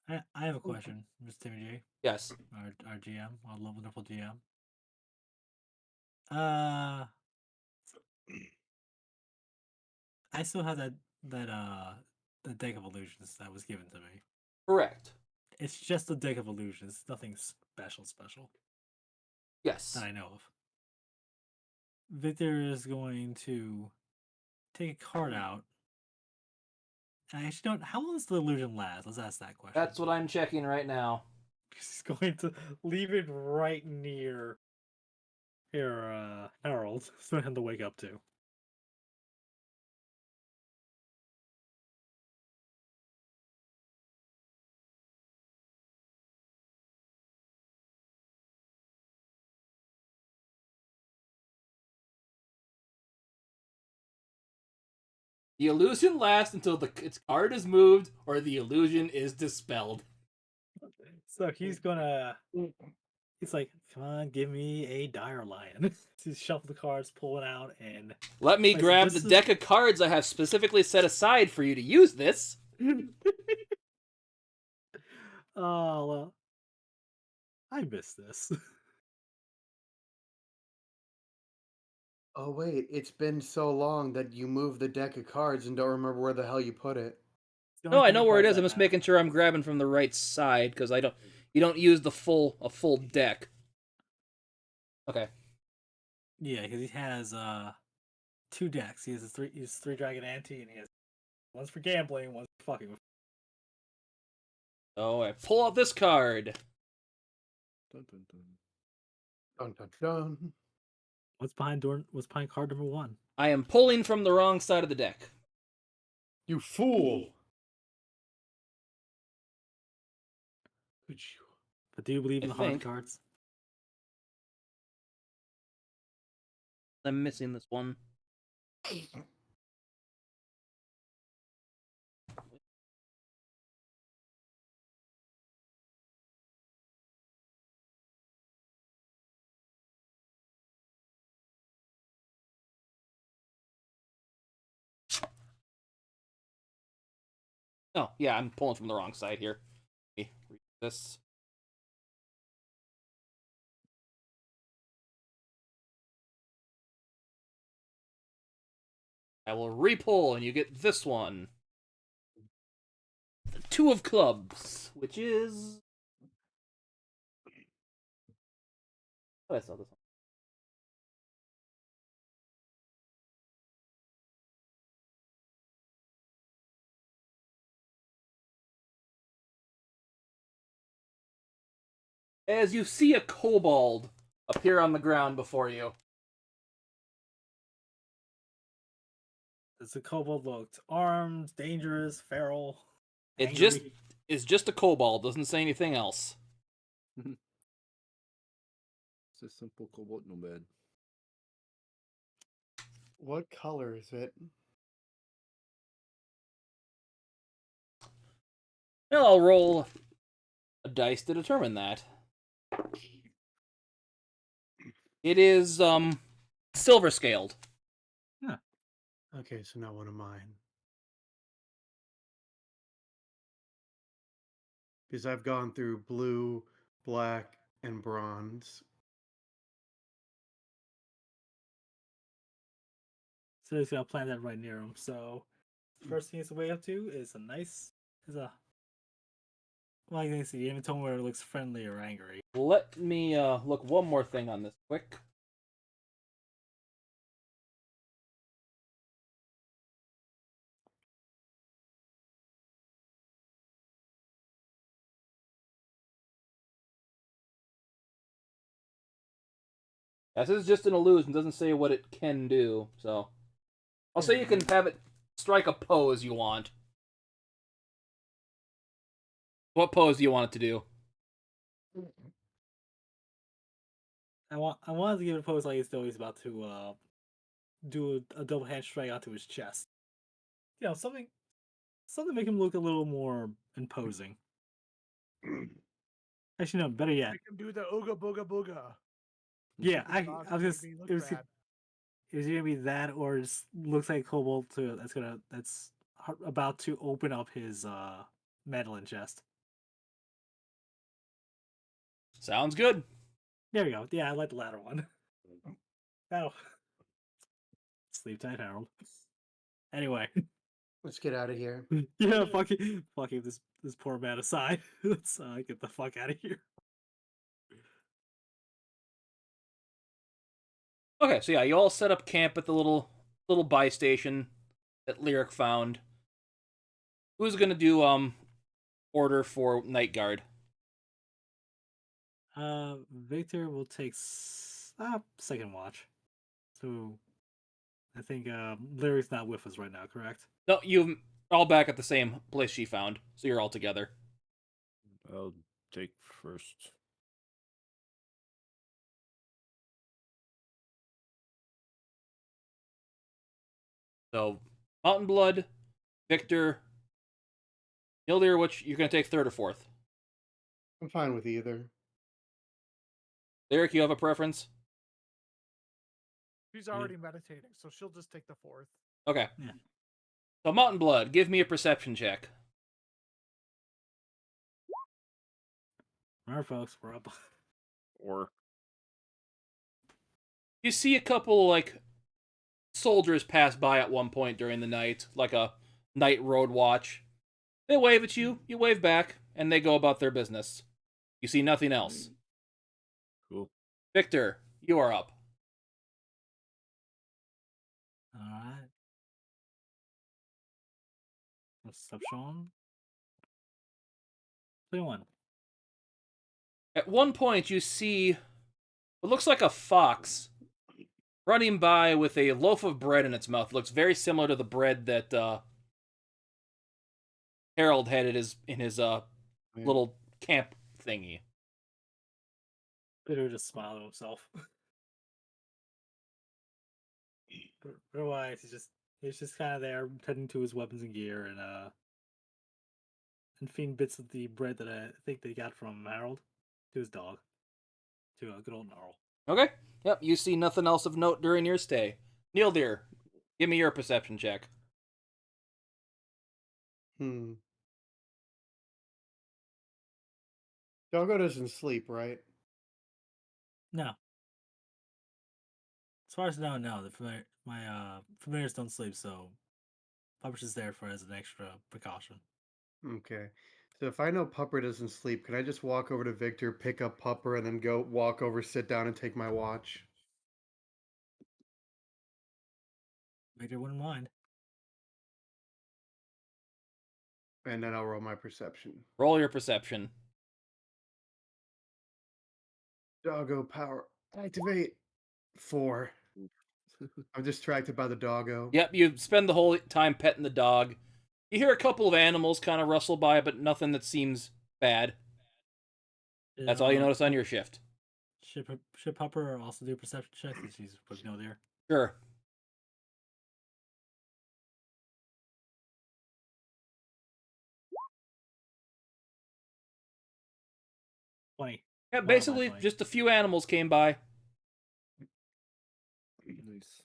I have a question, Mr. Timmy J. Yes. Our GM, our wonderful GM. I still have the deck of illusions that was given to me. Correct. It's just a deck of illusions, nothing special. Yes. That I know of. Victor is going to take a card out. And I actually don't. How long does the illusion last? Let's ask that question. That's what I'm checking right now. He's going to leave it right near here, Harold, for him to wake up to. The illusion lasts until its card is moved or the illusion is dispelled. So he's gonna. He's like, come on, give me a dire lion. He's shuffle the cards, pull it out, and Let me like, grab the deck of cards I have specifically set aside for you to use this. Oh, well, I missed this. Oh wait, it's been so long that you moved the deck of cards and don't remember where the hell you put it. The No, only I thing know where it about is. I'm just making sure I'm grabbing from the right side because you don't use a full deck. Okay. Yeah, because he has 2 decks. He has three dragon ante, and he has one's for gambling, one's for fucking with. So I pull out this card. Dun, dun, dun. Dun dun dun. What's behind card number 1? I am pulling from the wrong side of the deck. You fool! Could you? But do you believe in I the heart think. cards? I'm missing this one. Oh, yeah, I'm pulling from the wrong side here. Let me read this. I will re-pull, and you get this one. The 2 of clubs, which is... Oh, I saw this one. As you see a kobold appear on the ground before you. Does the kobold look armed, dangerous, feral? It Angry? just is just a kobold, doesn't say anything else. It's a simple cobalt nomad. What color is it? Well, I'll roll a dice to determine that. It is silver scaled. Okay, so not one of mine. Because I've gone through blue, black, and bronze. So he's gonna plant that right near him. So first thing he's to wake up to is well, I can see you haven't told me whether it looks friendly or angry. Let me look one more thing on this quick. This is just an illusion, doesn't say what it can do, so I'll say you can have it strike a pose you want. What pose do you want it to do? I wanted to give it a pose like he's about to do a double hand strike onto his chest. You know, something to make him look a little more imposing. Actually, no, better yet. I can do the ooga booga booga. Yeah, Dogs I was make just me look it was bad. gonna be that, or just looks like Kobold too. That's about to open up his Madeline chest. Sounds good. There we go. Yeah, I like the latter one. Oh, sleep tight, Harold. Anyway, Let's get out of here. yeah, fucking this poor man aside. Let's get the fuck out of here. Okay, so yeah, you all set up camp at the little buy station that Lyric found. Who's gonna do order for night guard? Victor will take second watch. So I think Larry's not with us right now, correct? No, you all back at the same place she found, so you're all together. I'll take first. So Mountain Blood, Victor, Nildir, which you're going to take third or fourth? I'm fine with either. Lyric, you have a preference? She's already meditating, so she'll just take the fourth. Okay. Yeah. So Mountain Blood, give me a perception check. Alright, folks, we're up. Or You see a couple, like, soldiers pass by at one point during the night, like a night road watch. They wave at you, you wave back, and they go about their business. You see nothing else. cool. Victor, you are up. Alright. Perception. 21. At one point, you see what looks like a fox running by with a loaf of bread in its mouth. It looks very similar to the bread that Harold had in his little camp thingy. Peter just smiled at himself. Otherwise, he's just kind of there, tending to his weapons and gear, and feeding bits of the bread that I think they got from Harold to his dog, to a good old Gnarl. Okay. Yep, you see nothing else of note during your stay. Neil dear, give me your perception check. Doggo doesn't sleep, right? No. As far as I know, no. My familiars don't sleep, so Publish is there for as an extra precaution. Okay. So if I know Pupper doesn't sleep, can I just walk over to Victor, pick up Pupper, and then go walk over, sit down, and take my watch? Victor wouldn't mind. And then I'll roll my perception. Roll your perception. Doggo power. Activate. 4. I'm distracted by the doggo. Yep, you spend the whole time petting the dog. You hear a couple of animals kind of rustle by, but nothing that seems bad. That's all you notice on your shift. Should Pupper also do perception checks since she's putting no there? Sure. $20. Yeah, Well, not basically, 20. just a few animals came by. Nice.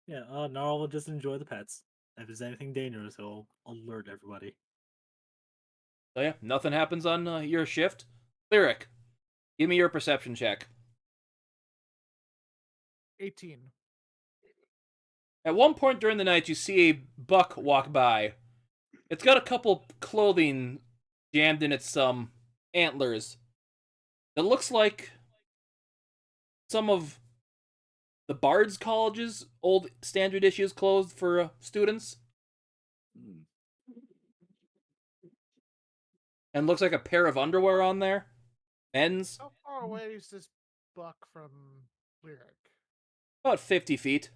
Yeah, Gnarl will just enjoy the pets. If there's anything dangerous, he'll alert everybody. So yeah, nothing happens on your shift. Lyric, give me your perception check. 18. At one point during the night, you see a buck walk by. It's got a couple clothing jammed in its antlers. It looks like some of the Bard's College's old standard issues clothes for students. Hmm. And looks like a pair of underwear on there. Men's. How far away is this buck from Lyric? About 50 feet.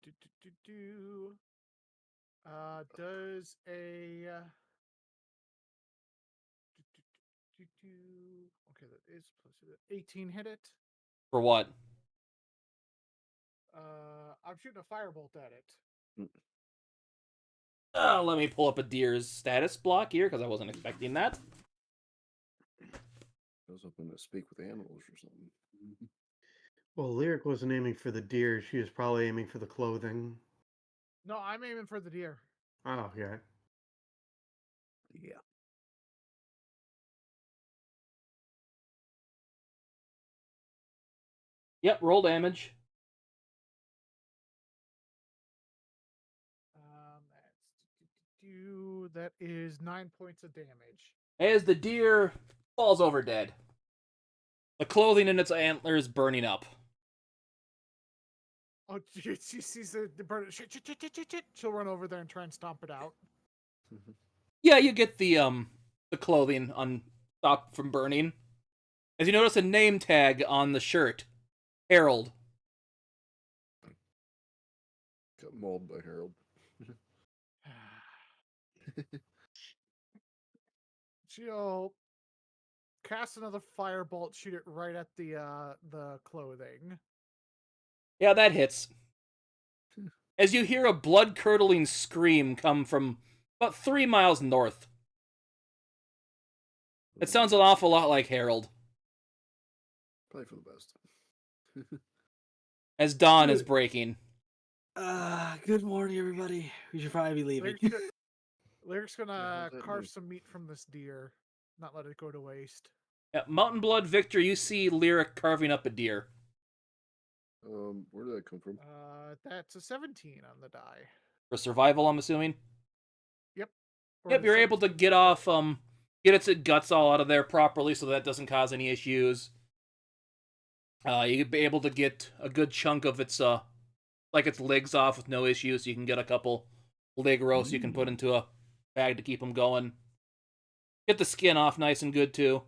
Do, do, do, do. Does a okay, that is plus 18 hit it? For what? I'm shooting a firebolt at it. Let me pull up a deer's status block here because I wasn't expecting that. I was hoping to speak with animals or something. Well, Lyric wasn't aiming for the deer. She was probably aiming for the clothing. No, I'm aiming for the deer. Oh, yeah. Yeah. Yep, roll damage. That is 9 points of damage. As the deer falls over dead. The clothing in its antlers burning up. Oh, she sees the bird. Shit. She'll run over there and try and stomp it out. Yeah, you get the clothing stopped from burning. As you notice a name tag on the shirt. Harold. Got mauled by Harold. She'll cast another firebolt, shoot it right at the clothing. Yeah, that hits. As you hear a blood-curdling scream come from about 3 miles north. It sounds an awful lot like Harold. Probably for the best. As dawn is breaking. Good morning, everybody. We should probably be leaving. Lyric's how's gonna that carve news? some meat from this deer, not let it go to waste. Yeah, Mountain Blood Victor, you see Lyric carving up a deer. Where did that come from? That's a 17 on the die. For survival, I'm assuming. Yep. Or Yep, the you're able to 17 get off, get its guts all out of there properly so that doesn't cause any issues. You'd be able to get a good chunk of its, its legs off with no issues. You can get a couple leg roasts you can put into a bag to keep them going. Get the skin off nice and good, too.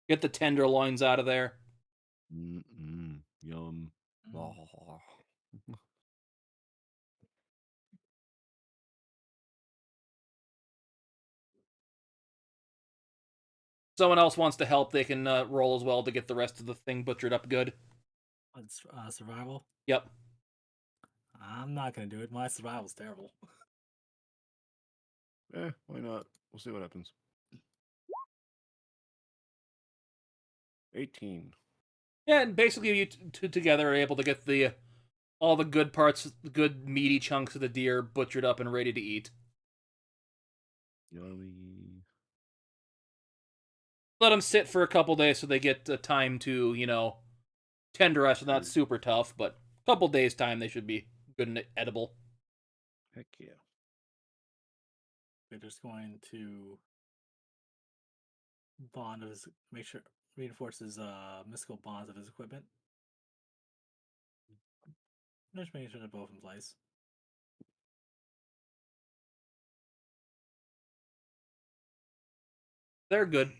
Get the tenderloins out of there. Yum. Oh. Someone else wants to help, they can roll as well to get the rest of the thing butchered up good. On survival? Yep. I'm not gonna do it. My survival's terrible. Why not? We'll see what happens. 18. Yeah, and basically you two together are able to get the all the good parts, the good meaty chunks of the deer butchered up and ready to eat. Yummy. Let them sit for a couple days so they get time to, tenderize. So not super tough, but a couple days time they should be good and edible. Heck yeah. We're just going to bond of his, make sure reinforces mystical bonds of his equipment. Just making sure they're both in place. They're good.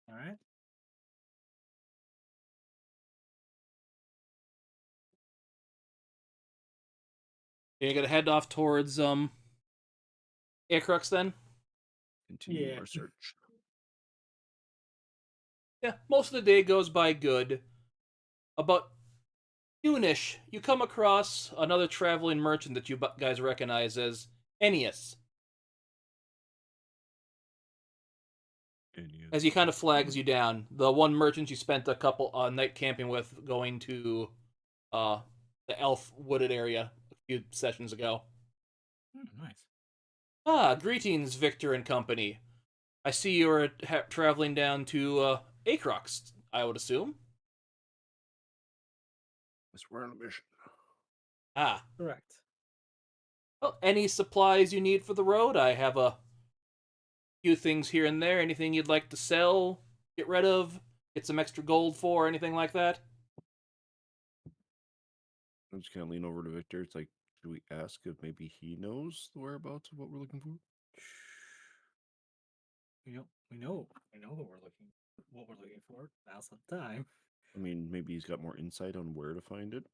All right. You're gonna head off towards Acrux then? Continue Yeah. our search. Yeah, most of the day goes by good. About noonish, you come across another traveling merchant that you guys recognize as Ennius. As he kind of flags you down. The one merchant you spent a couple night camping with going to the elf wooded area a few sessions ago. Nice. Greetings, Victor and company. I see you're traveling down to Acrux, I would assume. Yes, we're on a mission. Correct. Well, any supplies you need for the road? I have a few things here and there. Anything you'd like to sell, get rid of, get some extra gold for, anything like that? I'm just gonna lean over to Victor. It's like, should we ask if maybe he knows the whereabouts of what we're looking for? We know what we're looking for. Now's the time. I mean, maybe he's got more insight on where to find it.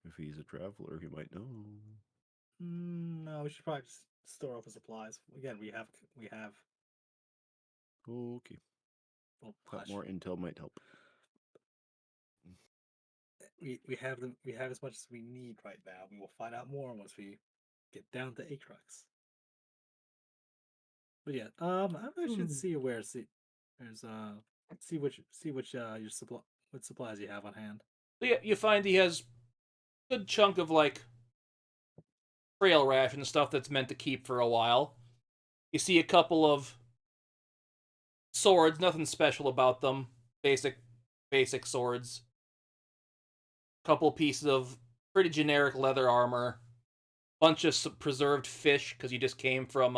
If he's a traveler, he might know. No, we should probably just store up the supplies. Again, we have. Okay. Well, Got more intel might help. We have them. We have as much as we need right now. We will find out more once we get down to Acrux. But yeah, I should see where there's see which your what supplies you have on hand. So yeah, you find he has a good chunk of trail ration stuff that's meant to keep for a while. You see a couple of swords, nothing special about them. Basic swords. Couple pieces of pretty generic leather armor. Bunch of preserved fish, because you just came from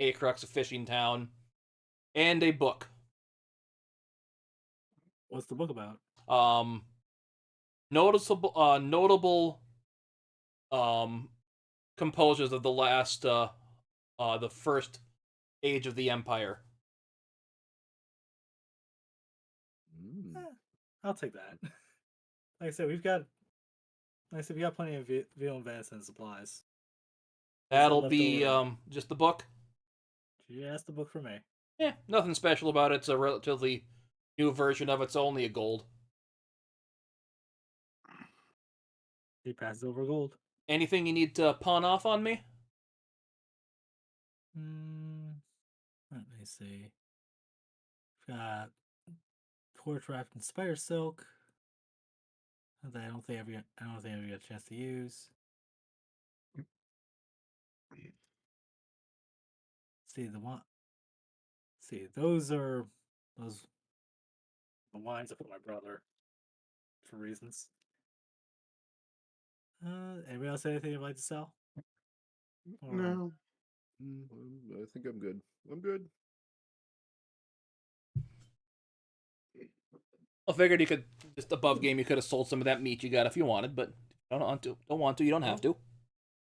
Acrux, a fishing town. And a book. What's the book about? Notable composers of the last the first age of the Empire. I'll take that. Like I said, we got plenty of veal and venison supplies. That'll left be over? just the book. Yeah, that's the book for me. Yeah, nothing special about it. It's a relatively new version of it. It's only a gold. He passes over gold. Anything you need to pawn off on me? Let me see. Got torch wrapped in spider silk. That I don't think I don't think I ever got a chance to use. See the one. See, those are those the wines are for my brother for reasons. Anybody else have anything you'd like to sell? Or, No. I think I'm good. I'm good. I figured you could just above game. You could have sold some of that meat you got if you wanted, but don't want to. Don't want to. You don't have to.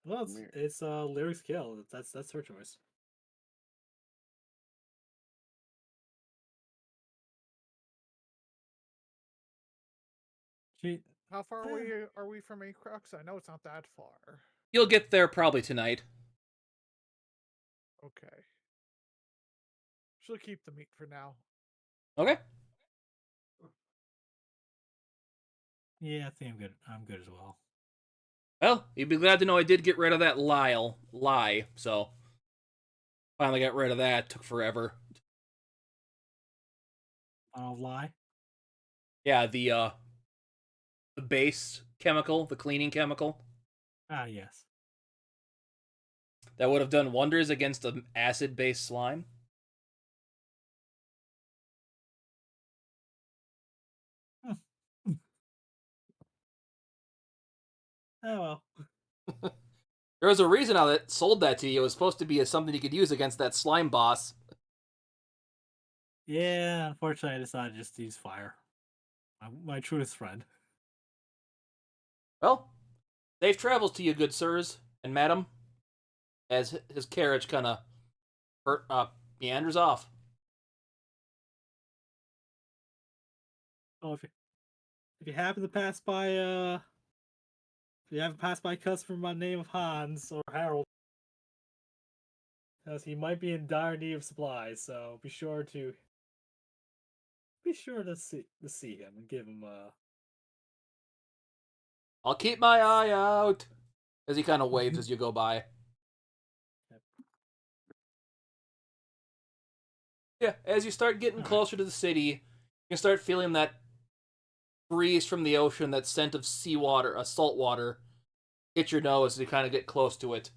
well, it's Lyric's kill. That's her choice. She How far away are we from Acrux? I know it's not that far. You'll get there probably tonight. Okay. She'll keep the meat for now. Okay. yeah, I think I'm good. I'm good as well. Well, you'd be glad to know I did get rid of that lie. So finally got rid of that. Took forever. I'll lie. Yeah, the base chemical, the cleaning chemical Ah, yes. that would have done wonders against an acid-based slime. Oh well. There was a reason how that sold that to you. It was supposed to be as something you could use against that slime boss. Yeah, unfortunately, I decided to just use fire. My truest friend. Well, safe travels to you, good sirs and madam, as his carriage kind of meanders off. Oh, if you happen to pass by if you haven't passed by a customer by the name of Hans or Harold, because he might be in dire need of supplies, so be sure to see him and give him a. I'll keep my eye out, as he kind of waves as you go by. Yeah, as you start getting closer to the city, you can start feeling that breeze from the ocean, that scent of seawater, salt water, hit your nose as you kind of get close to it.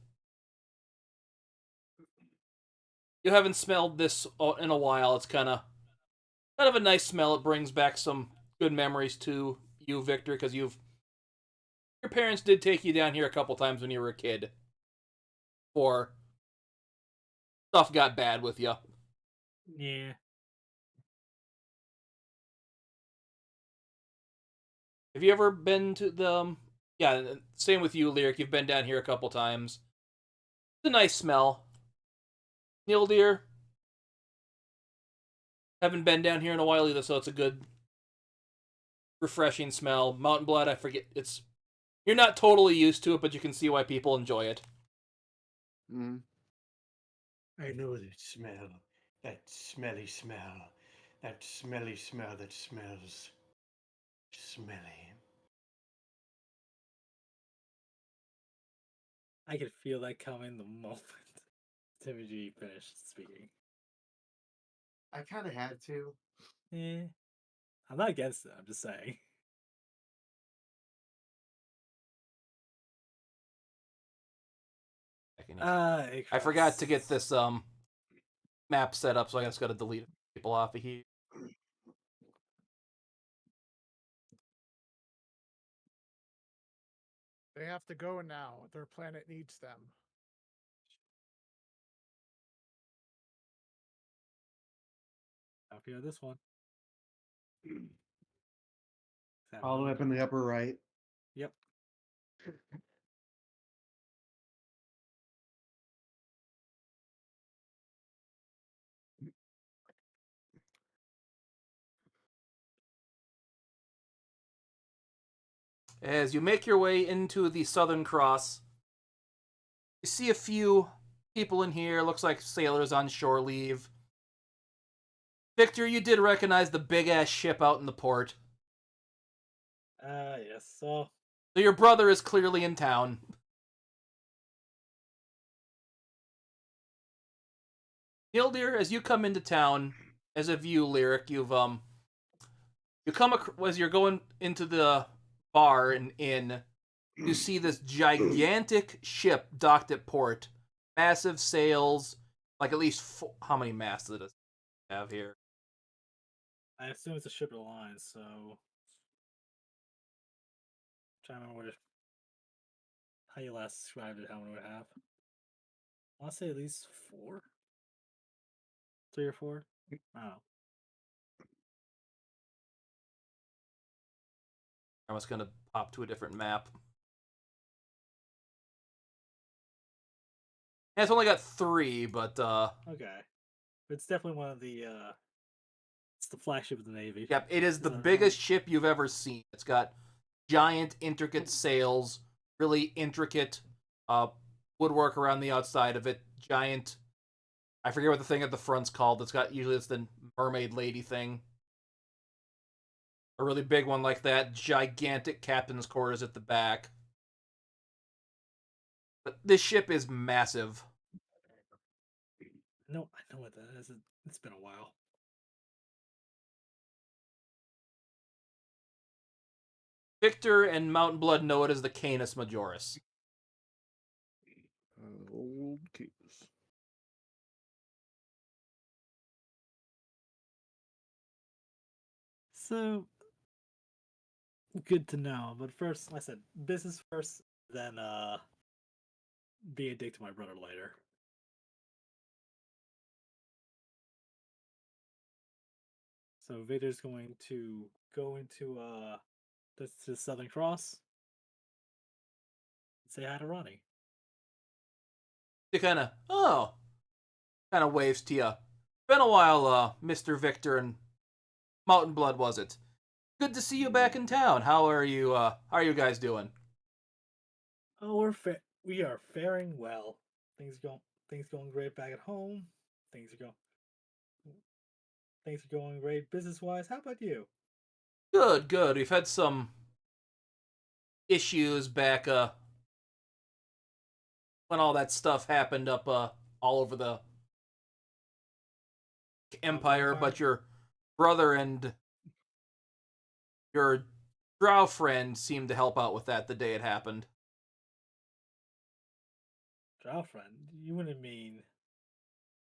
You haven't smelled this in a while. It's kind of a nice smell. It brings back some good memories to you, Victor, because your parents did take you down here a couple times when you were a kid. Or stuff got bad with you. Yeah. Have you ever been to the? Yeah, same with you, Lyric. You've been down here a couple times. It's a nice smell. Neil, dear, haven't been down here in a while either, so it's a good, refreshing smell. Mountain Blood, I forget. You're not totally used to it, but you can see why people enjoy it. Mm. I know that smell. That smelly smell. That smelly smell that smells smelly. I could feel that coming the moment Timmy G finished speaking. I kind of had to. Eh. I'm not against it, I'm just saying. I forgot to get this map set up, so I just got to delete people off of here. They have to go now. Their planet needs them. I'll feel this one. All the way up in the upper right. Yep. As you make your way into the Southern Cross, You see a few people in here. Looks like sailors on shore leave. Victor, you did recognize the big ass ship out in the port. Yes. So So your brother is clearly in town. Hildir, as you come into town, as a view, Lyric, you come as you're going into the bar and inn. You see this gigantic ship docked at port, massive sails, like at least how many masts does it have here? I assume it's a ship of the line. So trying to remember how you last described it. How many would have? I'll say at least 4, 3 or 4. Oh, I was gonna pop to a different map. Yeah, it's only got 3, but okay. It's definitely one of the. It's the flagship of the Navy. yep, it is the Uh, biggest ship you've ever seen. It's got giant, intricate sails, really intricate uh, woodwork around the outside of it. Giant. I forget what the thing at the front's called. Usually it's the mermaid lady thing. A really big one like that. Gigantic captain's quarters at the back. But this ship is massive. No, I know what that is. It's been a while. Victor and Mountain Blood know it as the Canis Majoris. Old keys. So good to know. But first, like I said, business first, then be a dick to my brother later. So Vader's going to go into the Southern Cross and say hi to Ronnie. He kind of waves to you. Been a while, Mr. Victor and Mountain Blood, was it? Good to see you back in town. How are you guys doing? Oh, we are faring well. Things going great back at home. Things are going things are going great business wise. How about you? Good, good. We've had some issues back when all that stuff happened up all over the Empire, but your brother and your drow friend seemed to help out with that the day it happened. Drow friend, you wouldn't mean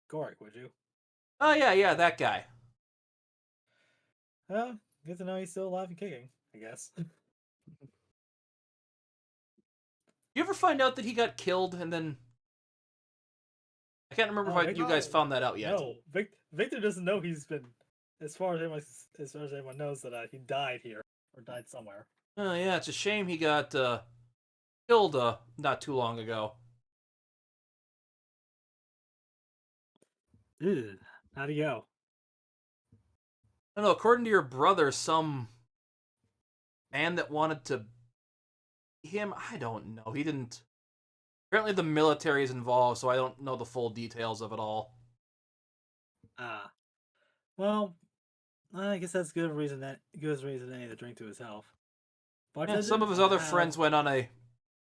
Gorik, would you? Oh yeah, that guy. Well, good to know he's still alive and kicking, I guess. You ever find out that he got killed and then I can't remember Oh, if you guys found that out yet. No, Victor doesn't know he's been. As far as everyone knows that he died here or died somewhere. Oh yeah, it's a shame he got killed not too long ago. Ew, how'd he go? I don't know, according to your brother, some man that wanted to him, I don't know. He didn't. Apparently, the military is involved, so I don't know the full details of it all. Ah, well, I guess that's good reason to drink to his health. Yeah, some Bartender, of his I other have. friends went on a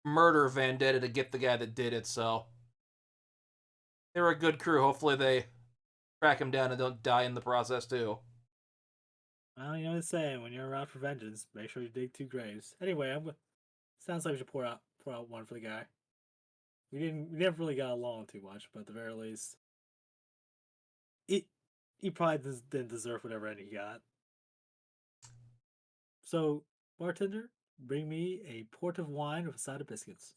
murder vendetta to get the guy that did it, so they were a good crew. Hopefully, they track him down and don't die in the process too. Well, you know what I'm saying. When you're around for vengeance, make sure you dig 2 graves. Anyway, sounds like we should pour out one for the guy. We never really got along too much, but at the very least, he probably didn't deserve whatever ending he got. So, bartender, bring me a port of wine with a side of biscuits.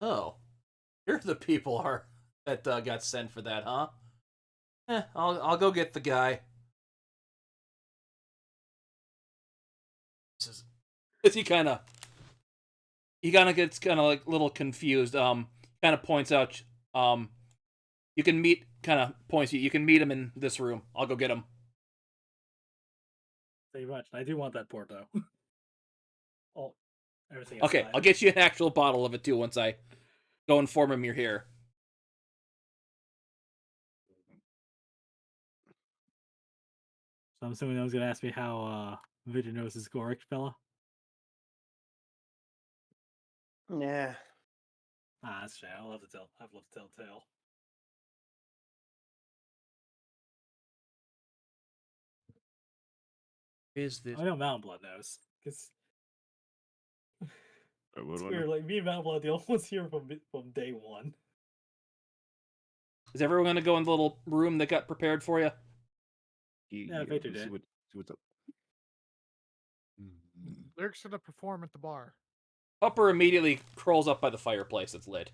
Oh, you're the people that got sent for that, huh? I'll go get the guy. He kind of gets kind of like a little confused. Kind of points out. You can meet. Kind of points you. You can meet him in this room. I'll go get him. Thank you much. I do want that port though. Everything Okay, aside. I'll get you an actual bottle of it too once I go inform him you're here. So I'm assuming that was gonna ask me how Victor knows his Goric fella. Yeah. Ah, that's shame. I'd love to tell tale. Is this? I know Mountain Blood knows. Because What it's do I weird, know? like me and Mountain Blood, the only ones here from day one. Is everyone gonna go in the little room that got prepared for you? Yeah, Victor let's did. see what's up. Mm, Lyric's gonna perform at the bar. Upper immediately crawls up by the fireplace that's lit.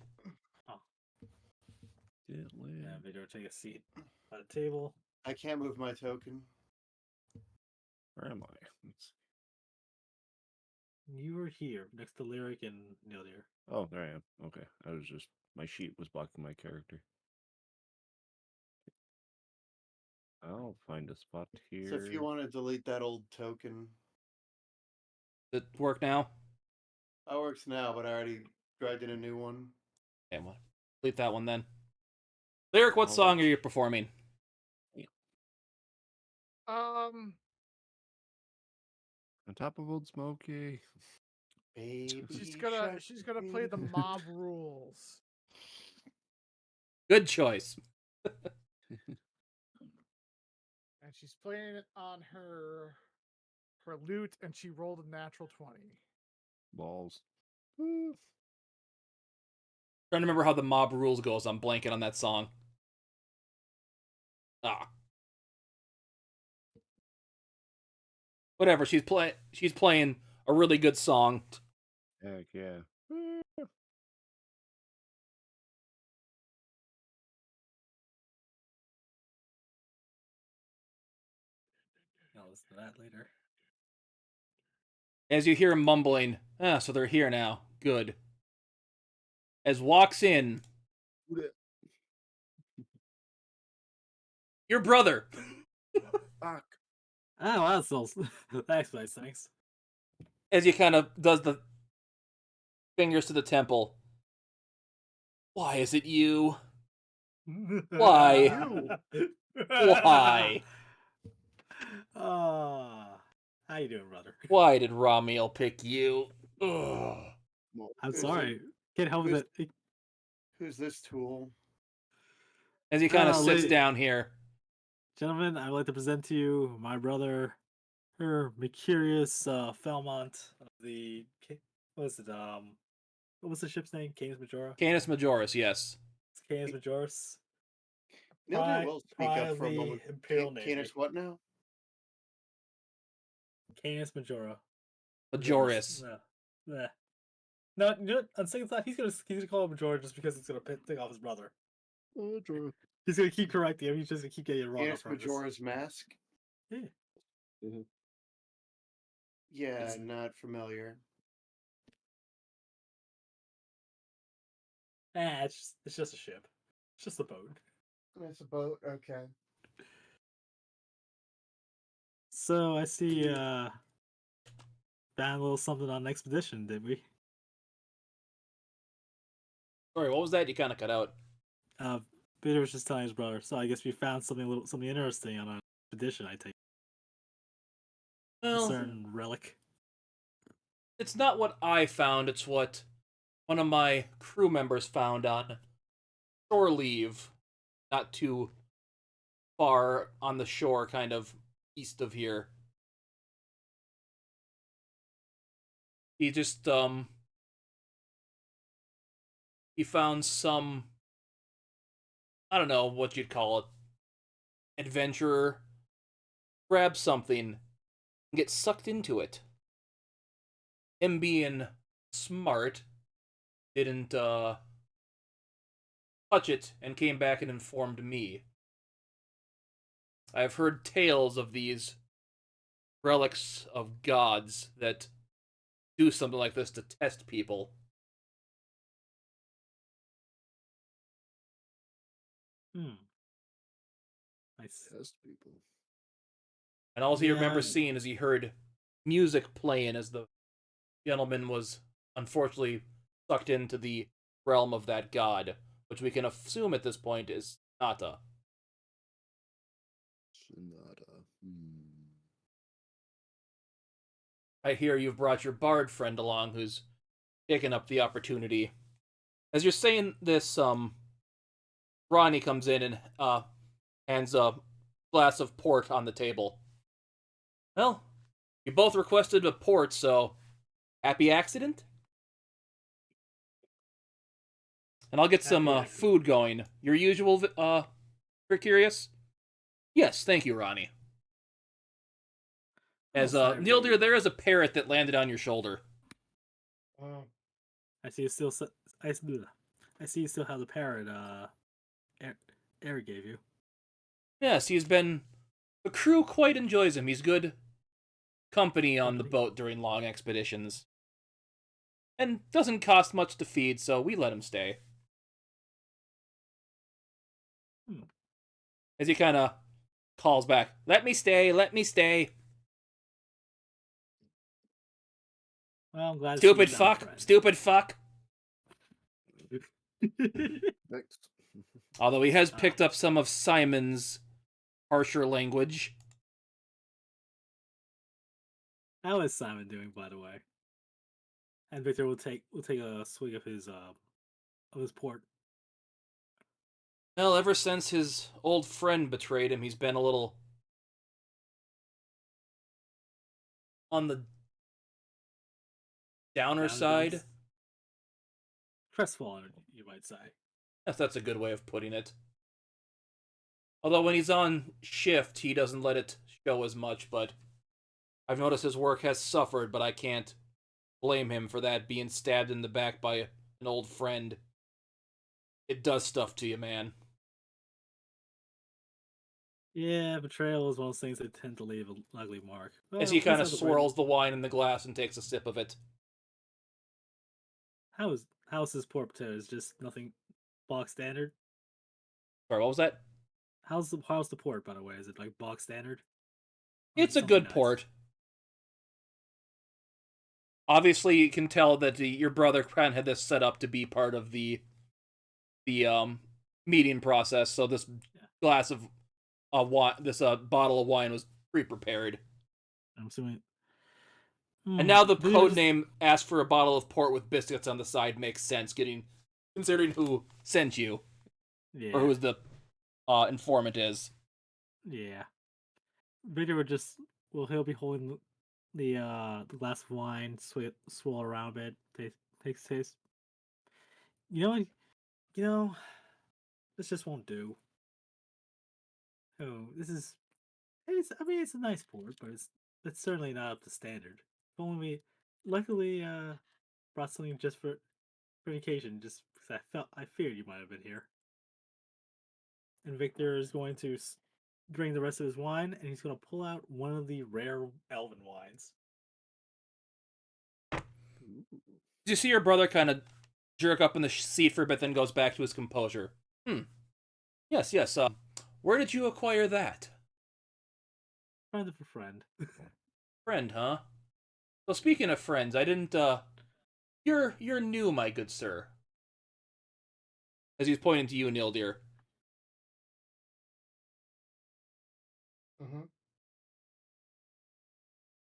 Oh, yeah, yeah, Victor will take a seat by the table. I can't move my token. where am I? You were here next to Lyric and Nildir. Oh, there I am. Okay, I was just my sheet was blocking my character. I'll find a spot here. So if you want to delete that old token, Does it work now? that works now, but I already dragged in a new one. Okay, well, delete that one then. Lyric, what I'll song let are you performing? Um, on top of Old Smoky. Baby she's gonna play the mob rules. Good choice. And she's playing it on her lute, and she rolled a natural 20. Balls. Trying to remember how the mob rules goes. I'm blanking on that song. Ah. Whatever. She's playing a really good song. Heck yeah. I'll listen to that later. As you hear him mumbling, so they're here now. Good. As walks in your brother. Fuck. Oh, wow, that's all. That explains things. As he kind of does the fingers to the temple. Why is it you? Why? Why? How you doing, brother? Why did Ramiel pick you? Ugh. Well, I'm who's sorry. Can't help who's- it. Who's this tool? As he kind of sits lady- down here. Gentlemen, I would like to present to you my brother, her Mercurius Felmont of the what was it? What was the ship's name? Canis Majora. Canis Majoris, yes. It's Canis Majoris. Nildir will speak Pride up of for a the moment. Imperial Navy. Canis what now? Canis Majora. Majoris. Nah. No, you know what? On second thought, he's gonna call him Majora just because it's gonna take off his brother. Oh, true. He's gonna keep correcting him. He's just gonna keep getting it wrong on Canis purpose. Majora's Mask? Yeah. Yeah, It's- not familiar. It's just a ship. It's just a boat. It's a boat, okay. So I see found a little something on an expedition, did we? Sorry, what was that? You kind of cut out. Peter was just telling his brother, so I guess we found something interesting on an expedition, I take. A Well, certain relic. it's not what I found, it's what one of my crew members found on shore leave, not too far on the shore, kind of east of here. He just, he found some, I don't know what you'd call it, adventurer, grab something, and get sucked into it. Him being smart, didn't, touch it, and came back and informed me. I've heard tales of these relics of gods that do something like this to test people. Nice. Test people. And all he Yeah. remembers seeing is he heard music playing as the gentleman was unfortunately sucked into the realm of that god, which we can assume at this point is Sonata. Sonata. I hear you've brought your bard friend along who's taken up the opportunity. As you're saying this, Ronnie comes in and hands a glass of port on the table. Well, you both requested a port, so happy accident? And I'll get some Happy accident. food going. Your usual, for curious? Yes, thank you, Ronnie. As sorry, Nildir, baby. there is a parrot that landed on your shoulder. I see you still. I see you still have the parrot. Eric gave you. Yes, he's been. The crew quite enjoys him. He's good company on the boat during long expeditions. And doesn't cost much to feed, so we let him stay. As he kind of calls back, let me stay, let me stay. Well, I'm glad. Stupid fuck, stupid fuck. Next. Although he has picked up some of Simon's harsher language. How is Simon doing, by the way? And Victor will take a swig of his port. Well, ever since his old friend betrayed him, he's been a little on the downer side. Crestfallen, you might say. Yes, that's a good way of putting it. Although when he's on shift, he doesn't let it show as much, but I've noticed his work has suffered, but I can't blame him for that, being stabbed in the back by an old friend. It does stuff to you, man. Yeah, betrayal is one of those things that tend to leave an ugly mark. As he kind of swirls the wine in the glass and takes a sip of it. How's his port potato? Is just nothing box standard? Sorry, what was that? How's the port, by the way? Is it like box standard? It's a good port. Obviously, you can tell that your brother kind of had this set up to be part of the meeting process. So this glass of wine, this bottle of wine was pre-prepared. I'm assuming. And now the code name asked for a bottle of port with biscuits on the side makes sense, considering who sent you, or who the informant is. Yeah, Victor would he'll be holding the glass of wine, swirl around a bit, taste. You know, this just won't do. Oh, it's a nice port, but it's certainly not up to standard. If only luckily brought something just for an occasion, just because I feared you might have been here. And Victor is going to drink the rest of his wine, and he's going to pull out one of the rare elven wines. You see your brother kind of jerk up in the seat for a bit, then goes back to his composure. Yes. Where did you acquire that? Friend of a friend. Friend, huh? So speaking of friends, I didn't. You're new, my good sir. As he's pointing to you, Nildir.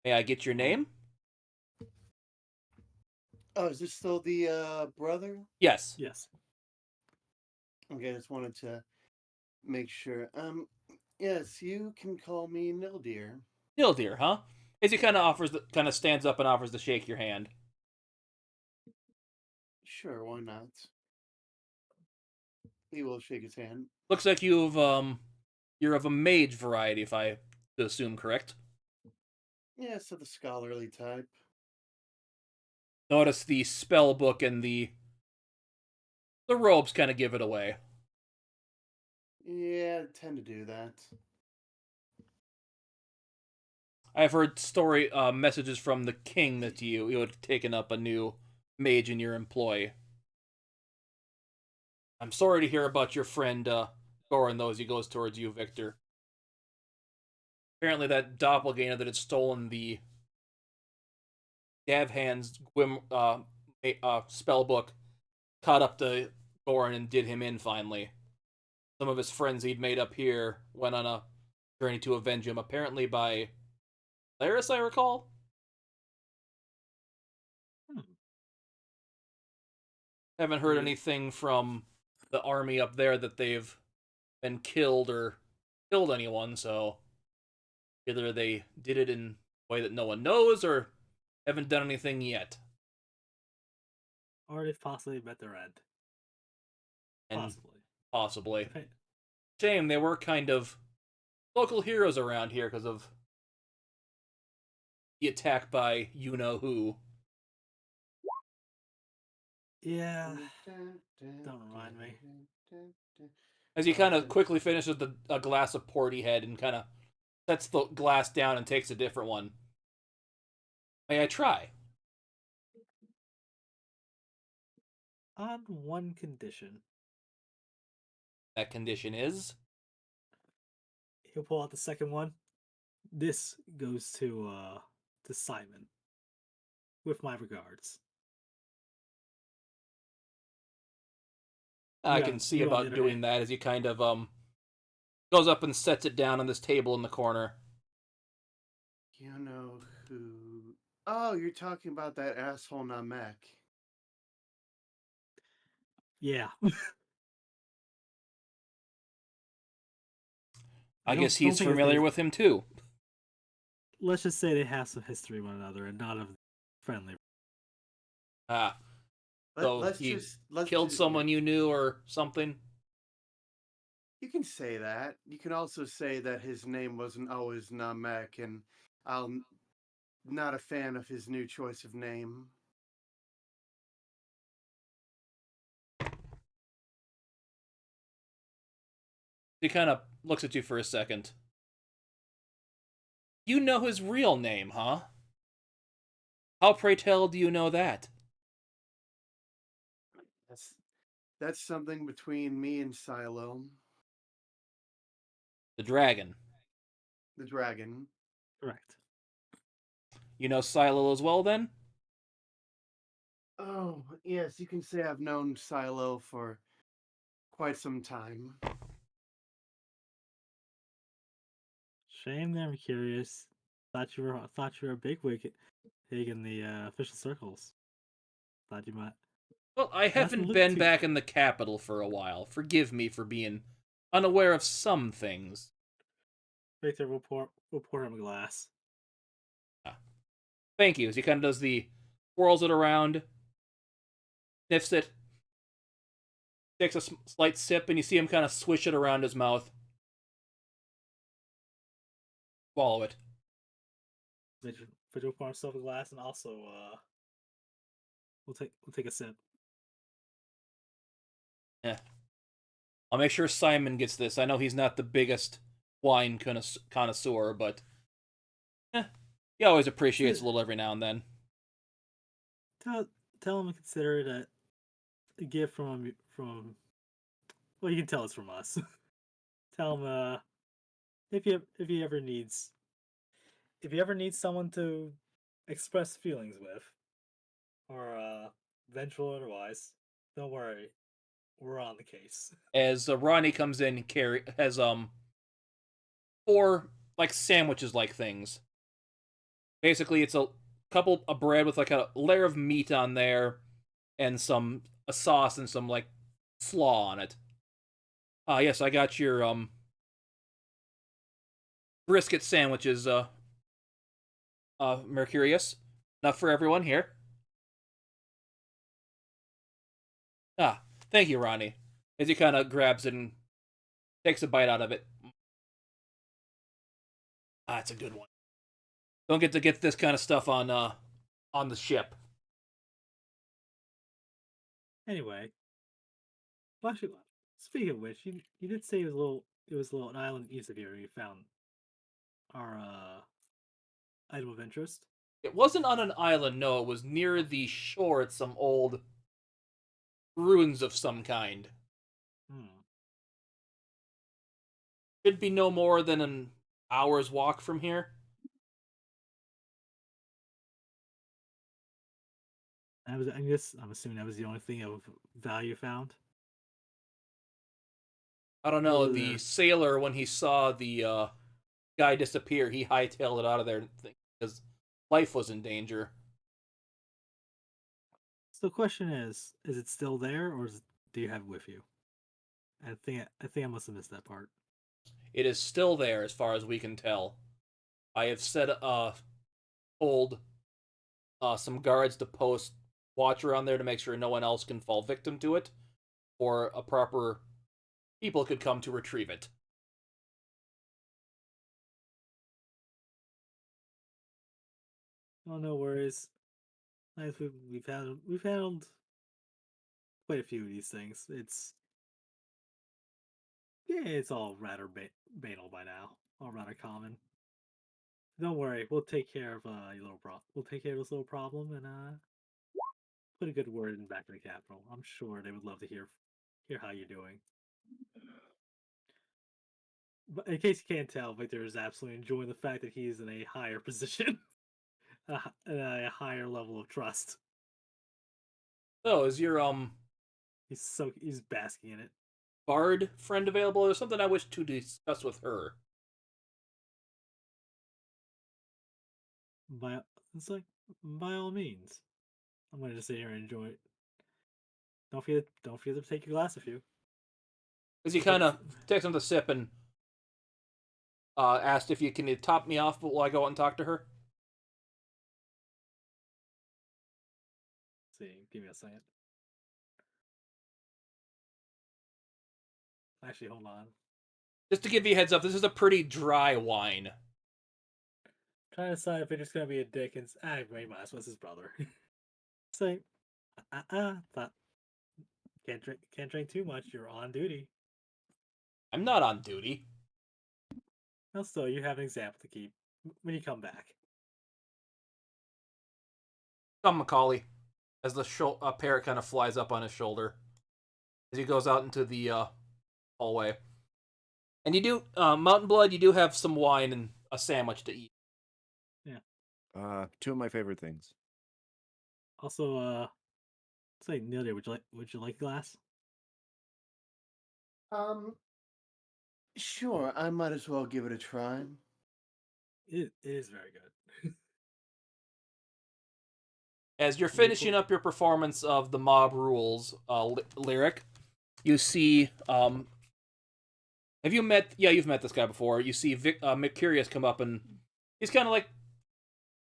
May I get your name? Oh, is this still the brother? Yes. Yes. Okay, I just wanted to make sure. Yes, you can call me Nildir. Nildir, huh? As he kind of stands up and offers to shake your hand. Sure, why not? He will shake his hand. Looks like you're of a mage variety, if I assume correct. Yeah, so the scholarly type. Notice the spell book and the robes kind of give it away. Yeah, I tend to do that. I've heard messages from the king that you had taken up a new mage in your employ. I'm sorry to hear about your friend Goran, though, as he goes towards you, Victor. Apparently that doppelganger that had stolen the Dav Hand's spell book caught up to Goran and did him in finally. Some of his friends he'd made up here went on a journey to avenge him, apparently by Laris, I recall. Haven't heard anything from the army up there that they've been killed or killed anyone, so either they did it in a way that no one knows or haven't done anything yet. Or they've possibly met their end. And Possibly. possibly. Shame, they were kind of local heroes around here because of the attack by you-know-who. Yeah. Don't remind me. As he kind of quickly finishes a glass of port he had and kind of sets the glass down and takes a different one. May I try? On one condition. That condition is? He'll pull out the second one. This goes to Simon. With my regards. I Yeah, can see you on the about other doing hand. that as he kind of goes up and sets it down on this table in the corner. You know who? Oh, you're talking about that asshole Namek. Yeah. I guess don't he's think it's familiar they- with him too. Let's just say they have some history with one another and not of friendly. Ah, so Let's he just killed someone you knew or something? You can say that. You can also say that his name wasn't always Namek, and I'm not a fan of his new choice of name. He kind of looks at you for a second. You know his real name, huh? How, pray tell, do you know that? That's something between me and Silo, The dragon. the dragon. Correct. You know Silo as well, then? Oh, yes, you can say I've known Silo for quite some time. Shame they're curious. Thought you were a bigwig in the official circles. Thought you might. Well, I haven't look been too- back in the capital for a while. Forgive me for being unaware of some things. Victor will pour him a glass. Ah. Thank you. As he kind of does swirls it around, sniffs it, takes a slight sip, and you see him kind of swish it around his mouth. Swallow it. Victor will pour himself a glass and also we'll take a sip. Yeah. I'll make sure Simon gets this. I know he's not the biggest wine connoisseur, but he always appreciates a little every now and then. Tell him to consider it a gift from. Well, you can tell it's from us. Tell him if he ever needs someone to express feelings with, or vengeful or otherwise, don't worry, we're on the case. As Ronnie comes in, has 4 like sandwiches like things. Basically, it's a couple of bread with like a layer of meat on there, and a sauce and some like slaw on it. Yes, I got your brisket sandwiches, Mercurius. Enough for everyone here. Thank you, Ronnie. As he kind of grabs it and takes a bite out of it. It's a good one. Don't get to get this kind of stuff on the ship. Anyway, well, actually, speaking of which, you did say it was a little an island east of here where you found our item of interest. It wasn't on an island, no. It was near the shore at some old ruins of some kind. Should be no more than an hour's walk from here. I'm assuming that was the only thing of value found. I don't know. Other The than sailor, when he saw the guy disappear, he hightailed it out of there because life was in danger. so, the question is it still there, or do you have it with you? I think I must have missed that part. It is still there, as far as we can tell. I have told some guards to post watch around there to make sure no one else can fall victim to it, or a proper people could come to retrieve it. Oh, no worries. Nice, we've handled quite a few of these things. It's all rather banal by now, all rather common. Don't worry, we'll take care of your little We'll take care of this little problem and put a good word in back in the capital. I'm sure they would love to hear how you're doing. But in case you can't tell, Victor is absolutely enjoying the fact that he's in a higher position, a higher level of trust. So, is your He's basking in it. bard friend available? There's something I wish to discuss with her. By it's like by all means, I'm gonna just sit here and enjoy it. Don't forget to take your glass with you. Because he kind of takes him to sip and asked if you can top me off while I go out and talk to her. See, give me a second. Actually, hold on. Just to give you a heads up, this is a pretty dry wine. Trying to decide if it's just gonna be a dick and we might as well his brother. Say, thought can't drink too much. You're on duty. I'm not on duty. Well, still, you have an example to keep when you come back. Come, Macaulay, as the parrot kind of flies up on his shoulder as he goes out into the hallway. And you do, Mountain Blood, you do have some wine and a sandwich to eat. Yeah. Two of my favorite things. Also, say, Neil, would you like a glass? Sure, I might as well give it a try. It is very good. As you're finishing up your performance of the Mob Rules lyric, you see, have you met, yeah, you've met this guy before. You see Mercurius come up and he's kind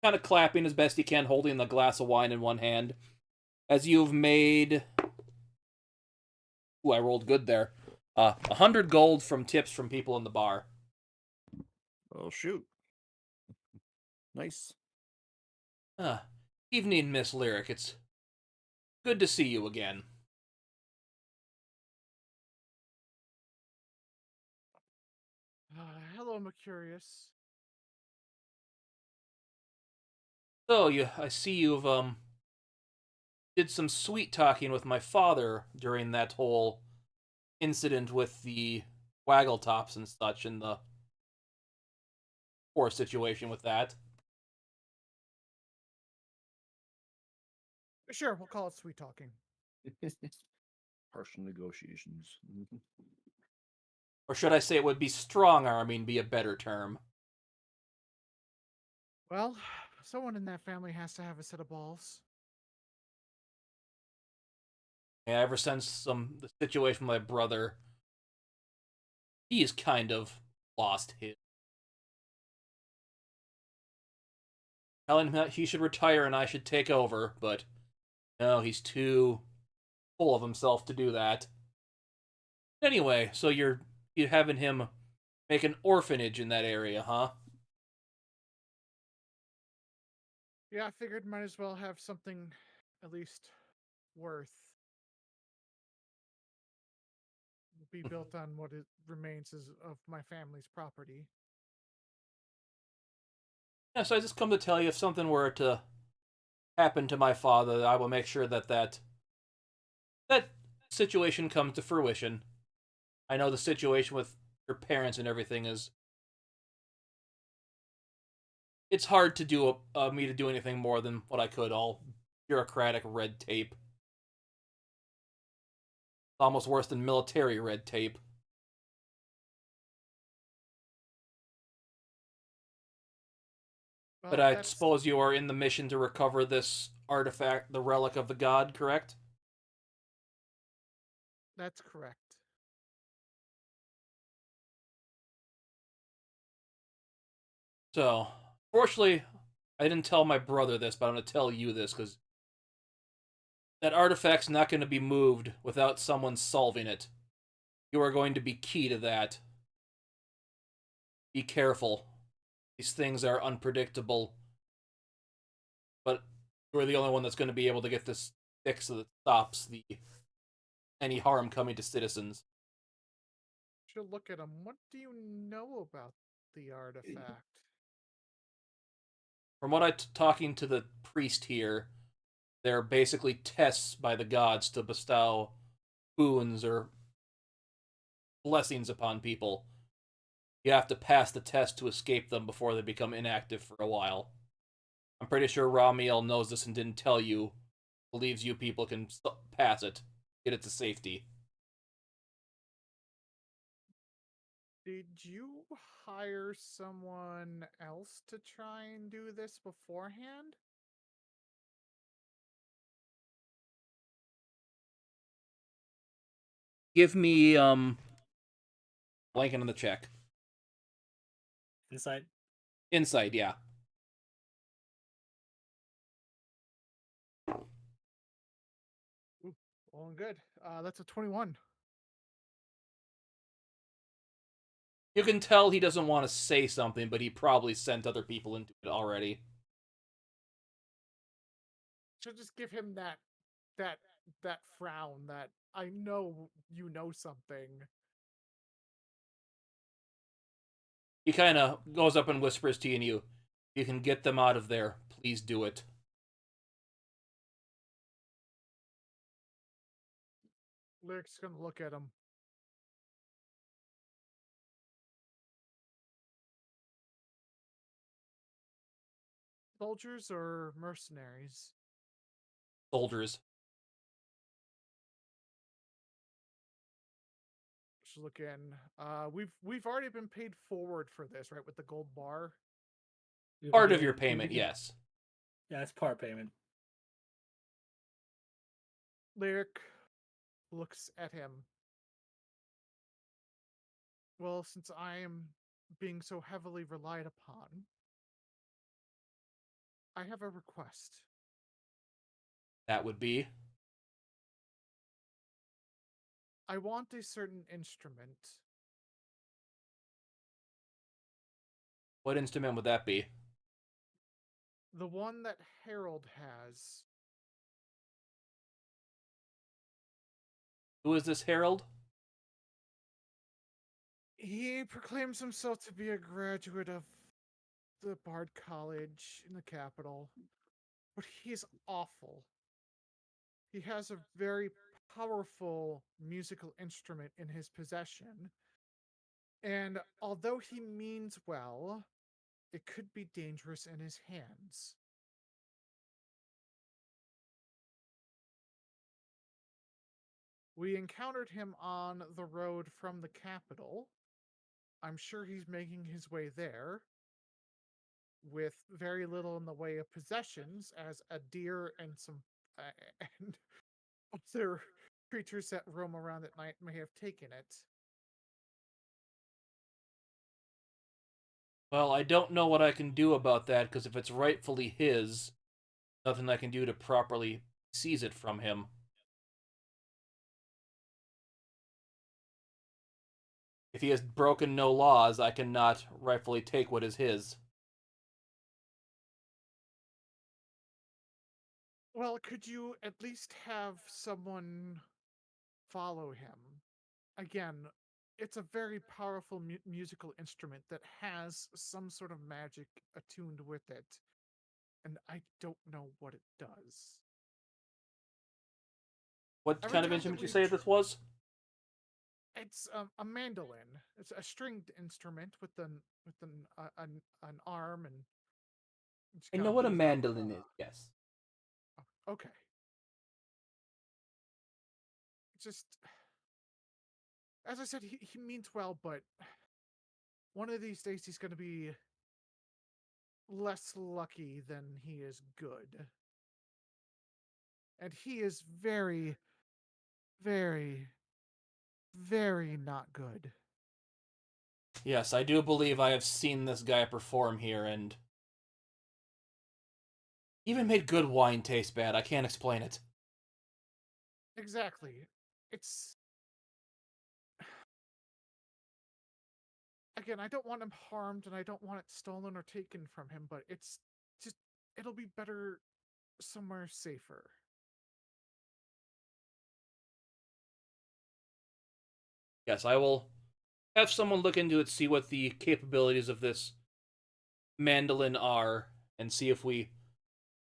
of clapping as best he can, holding the glass of wine in one hand. As you've made, ooh, I rolled good there. 100 gold from tips from people in the bar. Oh, shoot. Nice. Evening, Miss Lyric. It's good to see you again. Hello, Mercurius. So, I see you've, did some sweet talking with my father during that whole incident with the waggle tops and such, and the poor situation with that. Sure, we'll call it sweet talking. Partial negotiations. Or should I say it would be strong-arming be a better term? Well, someone in that family has to have a set of balls. Yeah, ever since the situation with my brother, he's kind of lost his. Telling him that he should retire and I should take over, but no, he's too full of himself to do that. Anyway, so you're having him make an orphanage in that area, huh? Yeah, I figured might as well have something at least worth be built on what it remains of my family's property. Yeah, so I just come to tell you if something were to happen to my father, I will make sure that situation comes to fruition. I know the situation with your parents and everything is. It's hard to do me to do anything more than what I could. I'll bureaucratic red tape. It's almost worse than military red tape. But Well, I suppose you are in the mission to recover this artifact, the relic of the god, correct? that's correct. So, fortunately, I didn't tell my brother this, but I'm going to tell you this, because that artifact's not going to be moved without someone solving it. You are going to be key to that. Be careful. These things are unpredictable. But you're the only one that's going to be able to get this fix that stops any harm coming to citizens. Should look at him. What do you know about the artifact? From what talking to the priest here, they're basically tests by the gods to bestow boons or blessings upon people. You have to pass the test to escape them before they become inactive for a while. I'm pretty sure Ramiel knows this and didn't tell you. Believes you people can pass it, get it to safety. Did you hire someone else to try and do this beforehand? Give me blanking on the check. Insight. Insight, yeah. Ooh, well and good. That's a 21. You can tell he doesn't want to say something, but he probably sent other people into it already. Should just give him that frown that I know you know something. He kind of goes up and whispers to you, you can get them out of there. Please do it. Lyric's gonna look at him. Soldiers or mercenaries? Soldiers. Just look in. We've already been paid forward for this, right? With the gold bar. Part of your payment, yes. Yeah, it's part payment. Lyric looks at him. Well, since I am being so heavily relied upon, I have a request. That would be. I want a certain instrument. What instrument would that be? The one that Harold has. Who is this Herald? He proclaims himself to be a graduate of the Bard College in the capital, but he's awful. He has a very powerful musical instrument in his possession, and although he means well, it could be dangerous in his hands. We encountered him on the road from the capital. I'm sure he's making his way there with very little in the way of possessions, as a deer and some and other creatures that roam around at night may have taken it. Well, I don't know what I can do about that, because if it's rightfully his, nothing I can do to properly seize it from him. If he has broken no laws, I cannot rightfully take what is his. Well, could you at least have someone follow him? Again, it's a very powerful musical instrument that has some sort of magic attuned with it, and I don't know what it does. What Every kind of time that instrument you we've say this was? It's a mandolin. It's a stringed instrument with an arm, and I know what a mandolin is, yes. Okay. Just as I said, he means well, but one of these days he's going to be less lucky than he is good. And he is very, very, very not good. Yes, I do believe I have seen this guy perform here, and even made good wine taste bad. I can't explain it. Exactly. It's... Again, I don't want him harmed, and I don't want it stolen or taken from him, but it's just... It'll be better somewhere safer. Yes, I will have someone look into it, see what the capabilities of this mandolin are, and see if we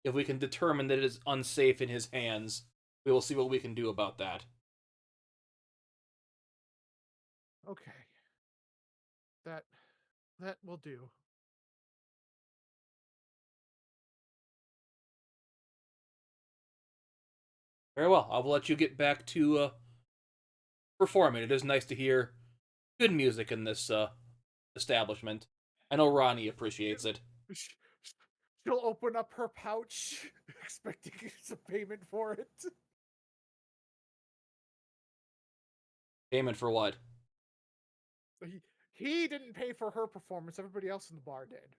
can determine that it is unsafe in his hands. We will see what we can do about that. Okay. That will do. Very well. I will let you get back to performing. It is nice to hear good music in this establishment. I know Ronnie appreciates it. She'll open up her pouch, expecting some payment for it. Payment for what? He didn't pay for her performance. Everybody else in the bar did.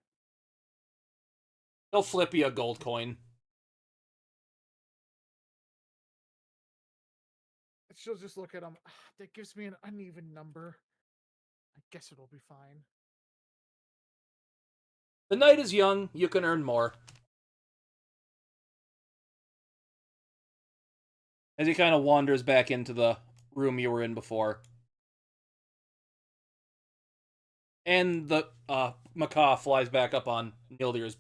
He'll flip you a gold coin. She'll just look at him. That gives me an uneven number. I guess it'll be fine. The night is young. You can earn more. As he kind of wanders back into the room you were in before. And the macaw flies back up on Nildir's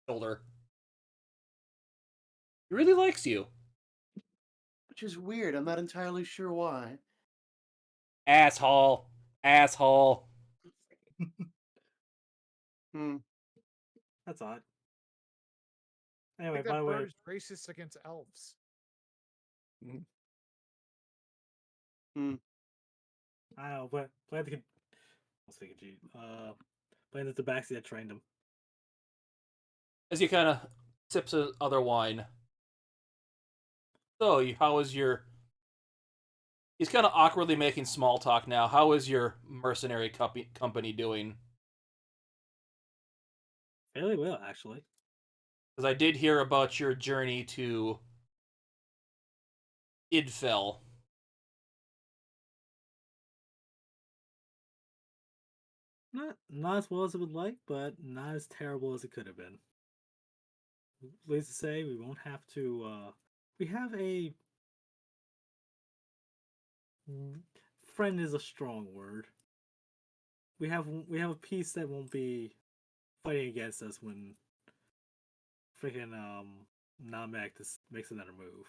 shoulder. He really likes you. Which is weird. I'm not entirely sure why. Asshole. Asshole. That's odd. I Anyway, think by that the way, bird is racist against elves. I don't know, but playing the playing the tabaxi that trained him. As he kind of sips other wine. So, how is your... He's kind of awkwardly making small talk now. How is your mercenary company doing? Fairly well, actually. Because I did hear about your journey to Idfell. Not as well as I would like, but not as terrible as it could have been. Pleased to say, we won't have to. We have a friend is a strong word. We have a piece that won't be fighting against us when freaking Namek makes another move.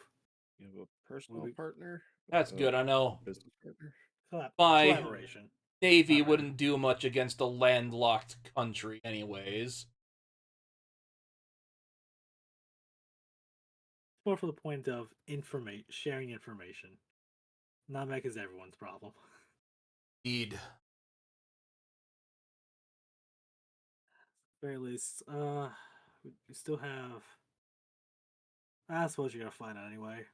You have a personal partner. That's good, I know. Business partner. My Collaboration. Navy Alright. wouldn't do much against a landlocked country anyways. More for the point of sharing information. Namek is everyone's problem. Indeed. Very least, we still have. I suppose you're gonna find out anyway.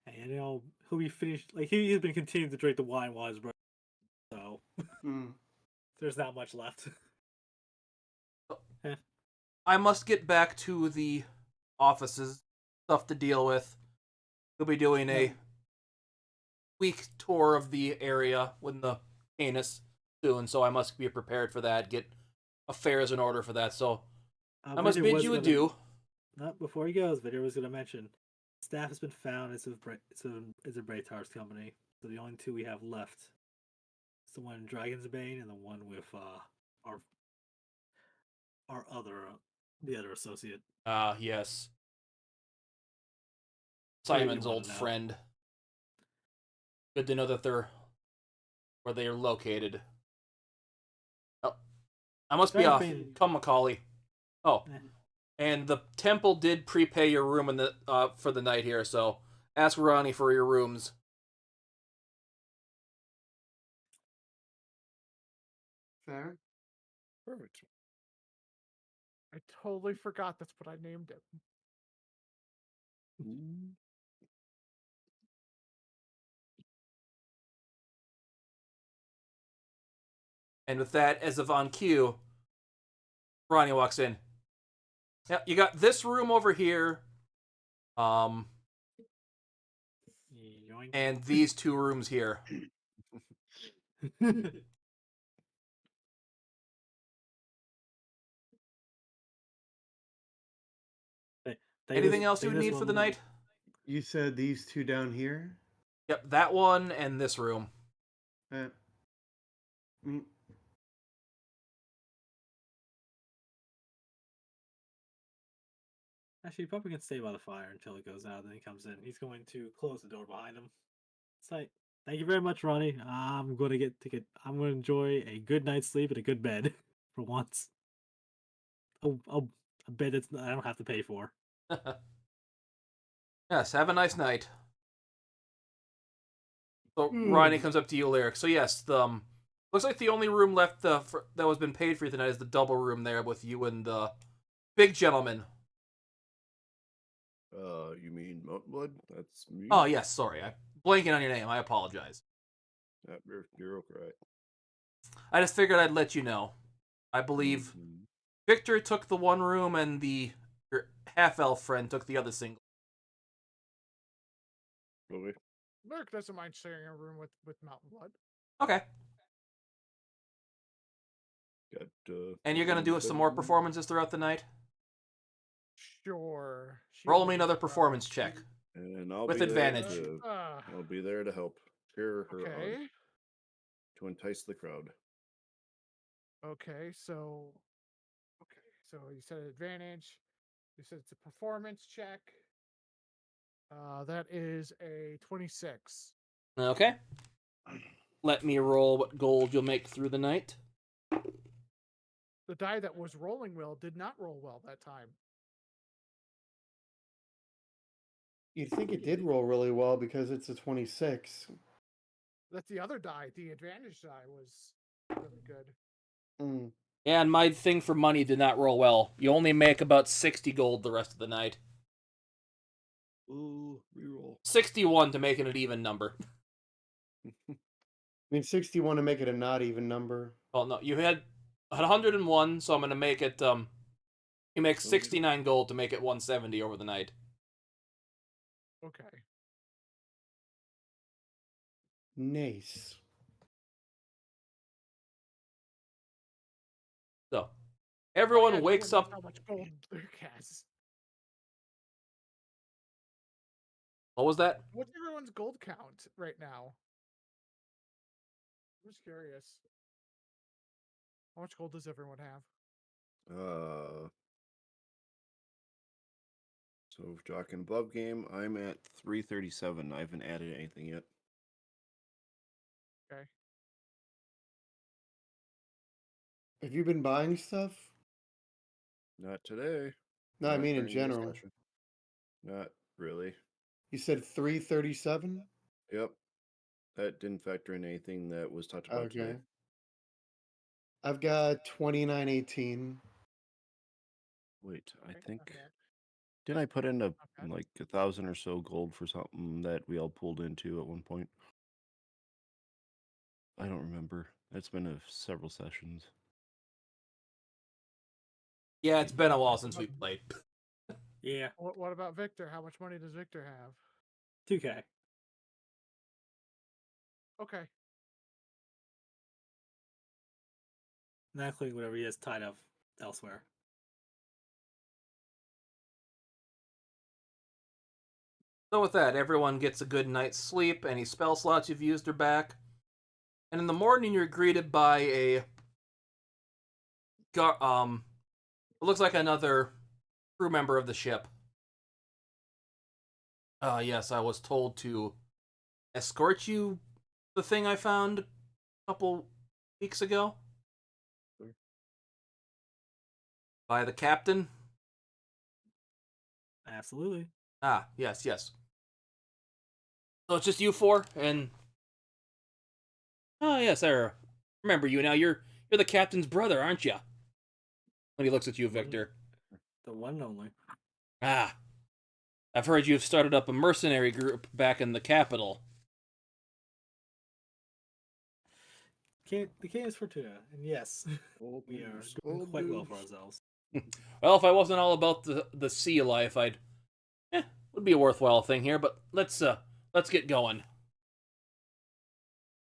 And he'll be finished. Like he's been continuing to drink the wine while he's so there's not much left. I must get back to the offices. Stuff to deal with. We'll be doing a week tour of the area with the Canis soon, so I must be prepared for that. Get affairs in order for that. So I must bid you adieu. Not before he goes, Victor was going to mention staff has been found. It's a Braytar's company. So the only two we have left is the one in Dragon's Bane and the one with the other associate. Yes. Whatever you Simon's wanna old know. friend. Good to know that they're where they are located. Oh, I must be Dragon's off. Bane- Come, Macaulay. Oh, And the temple did prepay your room in the for the night here, so ask Ronnie for your rooms. Fair. Perfect. I totally forgot that's what I named it. Mm. And with that, as of on cue, Ronnie walks in. Yeah, you got this room over here, Yoink. and these two rooms here. Anything else you would need for the night? You said these two down here? Yep, that one and this room. Mm, Actually, he probably can stay by the fire until it goes out. Then he comes in. He's going to close the door behind him. It's like, thank you very much, Ronnie. I'm going to I'm going to enjoy a good night's sleep and a good bed for once. A bed that I don't have to pay for. Yes, have a nice night. So Ronnie comes up to you, Lyric. So yes, the looks like the only room left that was been paid for tonight is the double room there with you and the big gentleman. You mean Mountain Blood? That's me. Oh yes, sorry, I'm blanking on your name. I apologize. You're okay. I just figured I'd let you know. I believe Mhm. Victor took the one room and your half-elf friend took the other single. Okay. Merc doesn't mind sharing a room with Mountain Blood. Okay. Got And you're gonna do some more performances throughout the night? Sure. Roll me another performance check. And I'll With be advantage. There to, I'll be there to help cheer her on Okay. to entice the crowd. Okay, so you said advantage. You said it's a performance check. That is a 26. Okay. Let me roll what gold you'll make through the night. The die that was rolling well did not roll well that time. You'd think it did roll really well because it's a 26. That's the other die. The advantage die was really good. Mm. Yeah, and my thing for money did not roll well. You only make about 60 gold the rest of the night. Ooh, reroll. 61 to make it an even number. I mean, 61 to make it a not even number. Well, no, you had 101, so I'm going to make it, you make 69 gold to make it 170 over the night. Okay. Nice. So, Oh, everyone yeah, wakes that's up. how much gold Luke has. What was that? What's everyone's gold count right now? I'm just curious. How much gold does everyone have? So Jock and above game, I'm at 337. I haven't added anything yet. Okay. Have you been buying stuff? Not today. No, I Not mean in during this general. session. Not really. You said 337? Yep. That didn't factor in anything that was talked about Okay. today. I've got 2918. Wait, I Okay, think not bad. didn't I put in Not bad. like 1,000 or so gold for something that we all pulled into at one point? I don't remember. It's been several sessions. Yeah, it's been a while since we played. Yeah, What about Victor? How much money does Victor have? 2K. Okay. Not including whatever he has tied up elsewhere. So with that, everyone gets a good night's sleep. Any spell slots you've used are back. And in the morning, you're greeted by it looks like another crew member of the ship. Yes, I was told to escort you the thing I found a couple weeks ago. Sure. By the captain. Absolutely. Ah, yes, yes. So it's just you four, and oh yes, I remember you now. You're the captain's brother, aren't you? When he looks at you, Victor. The one and only. Ah, I've heard you've started up a mercenary group back in the capital. The Canis Fortuna, and yes, Old we are news, doing old quite well for news. ourselves. Well, if I wasn't all about the sea life, would be a worthwhile thing here. But let's get going.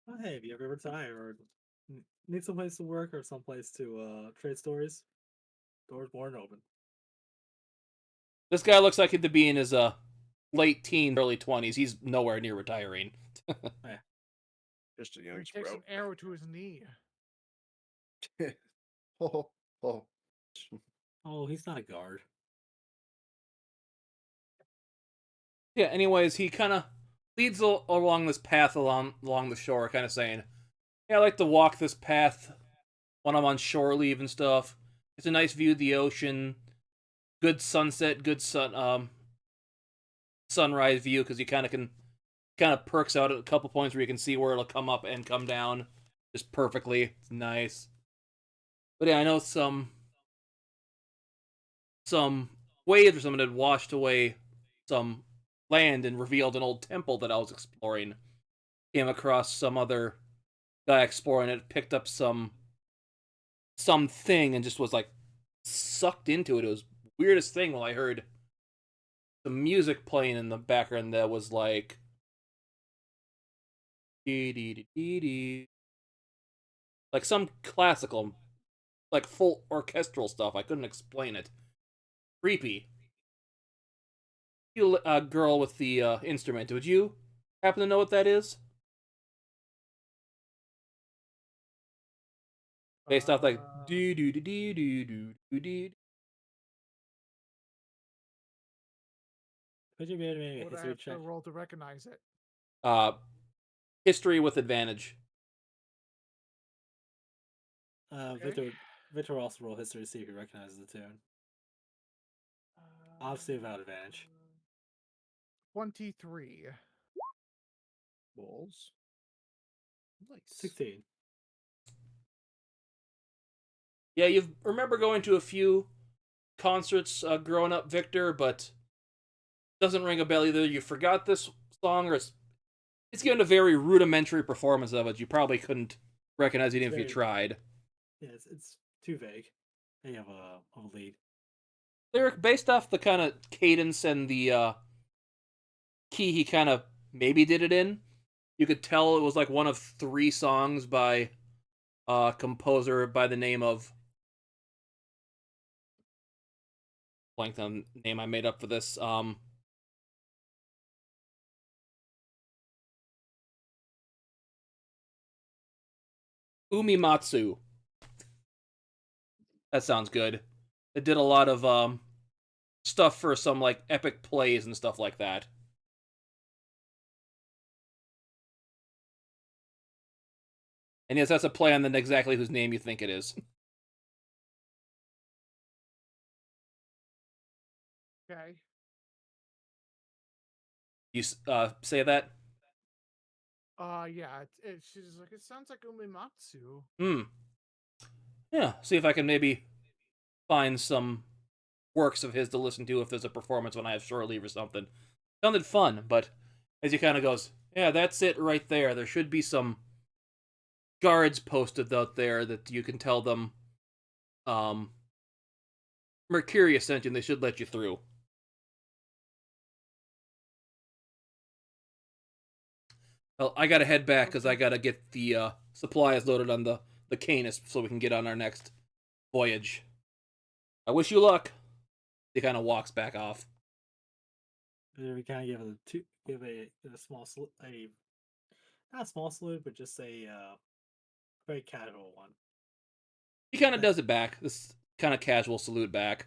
Oh, hey, if you ever retire or need someplace to work or someplace to trade stories, doors more than open. This guy looks like to be in his late teens, early 20s. He's nowhere near retiring. Just a He young takes an sprout. arrow to his knee. Oh, oh. Oh, he's not a guard. Yeah. Anyways, he kind of leads along this path along the shore, kind of saying, "Yeah, I like to walk this path when I'm on shore leave and stuff. It's a nice view of the ocean, good sunset, good sunrise view because you kind of perks out at a couple points where you can see where it'll come up and come down just perfectly. It's nice. But yeah, I know some waves or something had washed away some land and revealed an old temple that I was exploring. Came across some other guy exploring it, picked up something and just was like sucked into it. It was the weirdest thing when I heard the music playing in the background that was like dee dee dee dee dee, like some classical, like full orchestral stuff. I couldn't explain it. Creepy. You girl with the instrument. Would you happen to know what that is? Based off like doo doo doo doo doo doo doo doo. Could you maybe make a Would I history have to check? roll to recognize it? Uh, history with advantage. Victor will also roll history to see if he recognizes the tune. Obviously without advantage. 23. Balls. Nice. 16. Yeah, you remember going to a few concerts growing up, Victor, but doesn't ring a bell either. You forgot this song, or it's given a very rudimentary performance of it. You probably couldn't recognize it even if you tried. Yeah, it's too vague. They have a lead. Lyric based off the kind of cadence and the key he kind of maybe did it in. You could tell it was like one of 3 songs by a composer by the name of blanked on name I made up for this. Umimatsu. That sounds good. It did a lot of stuff for some like epic plays and stuff like that. And yes, that's a play on the exactly whose name you think it is. Okay. You say that? Yeah. She's like, it sounds like Umimatsu. Hmm. Yeah. See if I can maybe find some works of his to listen to if there's a performance when I have shore leave or something. Sounded fun, but as he kind of goes, yeah, that's it right there. There should be some guards posted out there that you can tell them, Mercurius sent you and they should let you through. Well, I gotta head back because I gotta get the supplies loaded on the Canis so we can get on our next voyage. I wish you luck. He kind of walks back off. We kind of give a small not a small salute, but just a very casual one. He kind of does it back. This kind of casual salute back.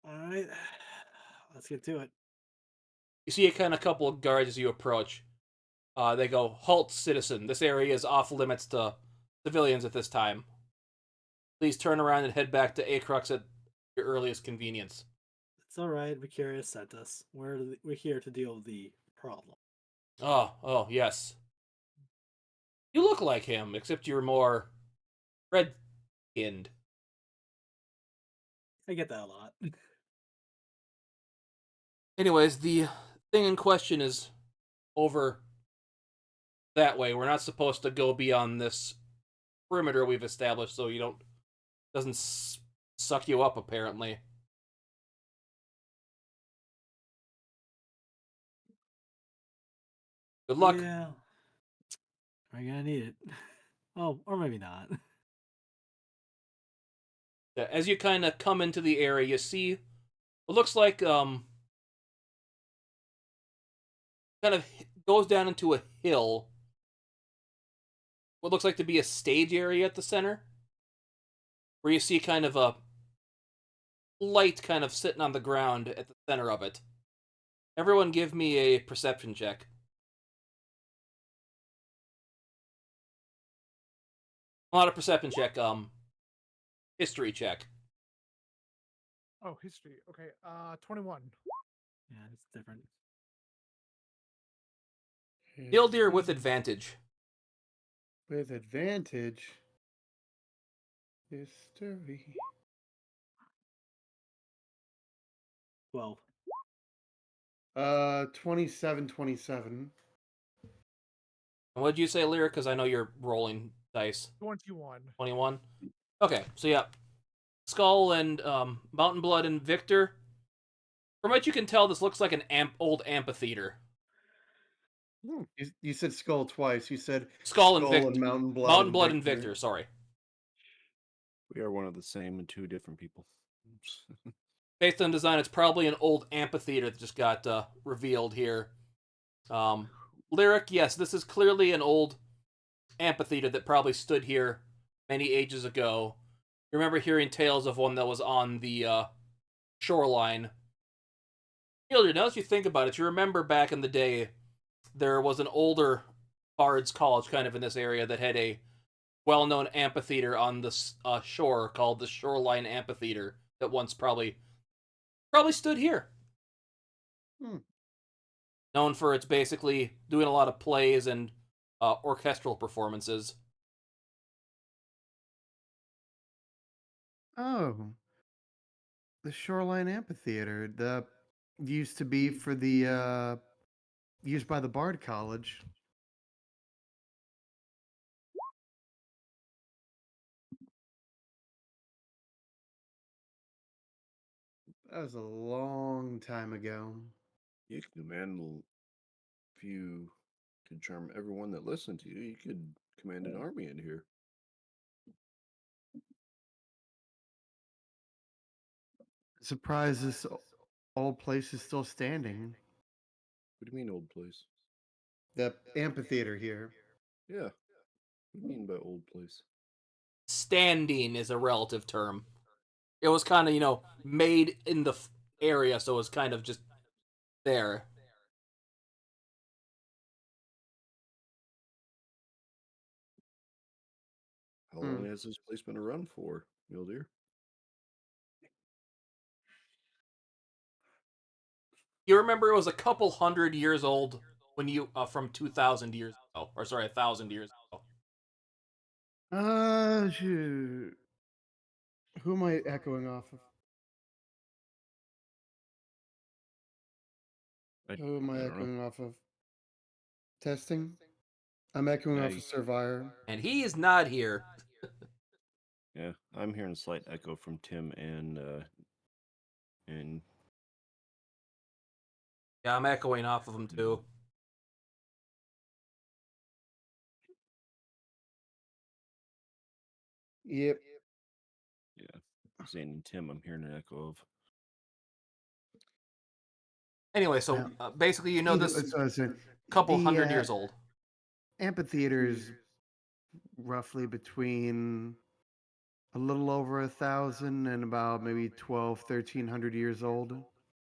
All right, let's get to it. You see a kind of couple of guards as you approach. They go, "Halt, citizen! This area is off limits to civilians at this time." Please turn around and head back to Acrux at your earliest convenience. It's all right. Vicarious sent us. We're here to deal with the problem. Oh, yes. You look like him, except you're more red-skinned. I get that a lot. Anyways, the thing in question is over that way. We're not supposed to go beyond this perimeter we've established, so you doesn't suck you up. Apparently, good luck. Yeah. I'm gonna need it. Oh, or maybe not. As you kind of come into the area, you see what looks like kind of goes down into a hill. What looks like to be a stage area at the center, where you see kind of a light kind of sitting on the ground at the center of it. Everyone give me a perception check. Not a perception check, history check. Oh, history. Okay. 21. Yeah, it's different. Deal deer with advantage. With advantage. History. 12. 27, 27. And what did you say, Lyric? Because I know you're rolling dice. 21. 21? Okay, so yeah. Skull and Mountain Blood and Victor. From what you can tell, this looks like an old amphitheater. You said skull twice. You said Skull and Victor. Mountain Blood. Mountain Blood and Victor, sorry. We are one of the same and two different people. Based on design, it's probably an old amphitheater that just got revealed here. Lyric, yes, this is clearly an old amphitheater that probably stood here many ages ago. You remember hearing tales of one that was on the shoreline. Hilliard, now that you think about it, you remember back in the day, there was an older Bard's College kind of in this area that had a well-known amphitheater on the shore called the Shoreline Amphitheater that once probably stood here. Known for its basically doing a lot of plays and orchestral performances. Oh, the Shoreline Amphitheater. The used to be for the used by the Bard College. That was a long time ago. You could handle, if you could charm everyone that listened to you, you could command an army in here. Surprised this old place is still standing. What do you mean, old place? The amphitheater here. Yeah. What do you mean by old place? Standing is a relative term. It was kind of, made in the area, so it was kind of just there. How long has this place been around for, Mildeer? You remember it was a couple hundred years old when you from 2,000 years ago, or sorry, 1,000 years ago. Shoot. Who am I echoing off of? Who am I don't know. echoing off of? Testing? I'm echoing off Yeah, of Survivor. And he is not here. Yeah, I'm hearing a slight echo from Tim and Yeah, I'm echoing off of him too. Yep. yeah, Zane and Tim. I'm hearing an echo of. Anyway, so Well, basically, this that's what I was saying. couple The, hundred years old. Amphitheater is roughly between a little over 1,000 and about maybe 1,300 years old.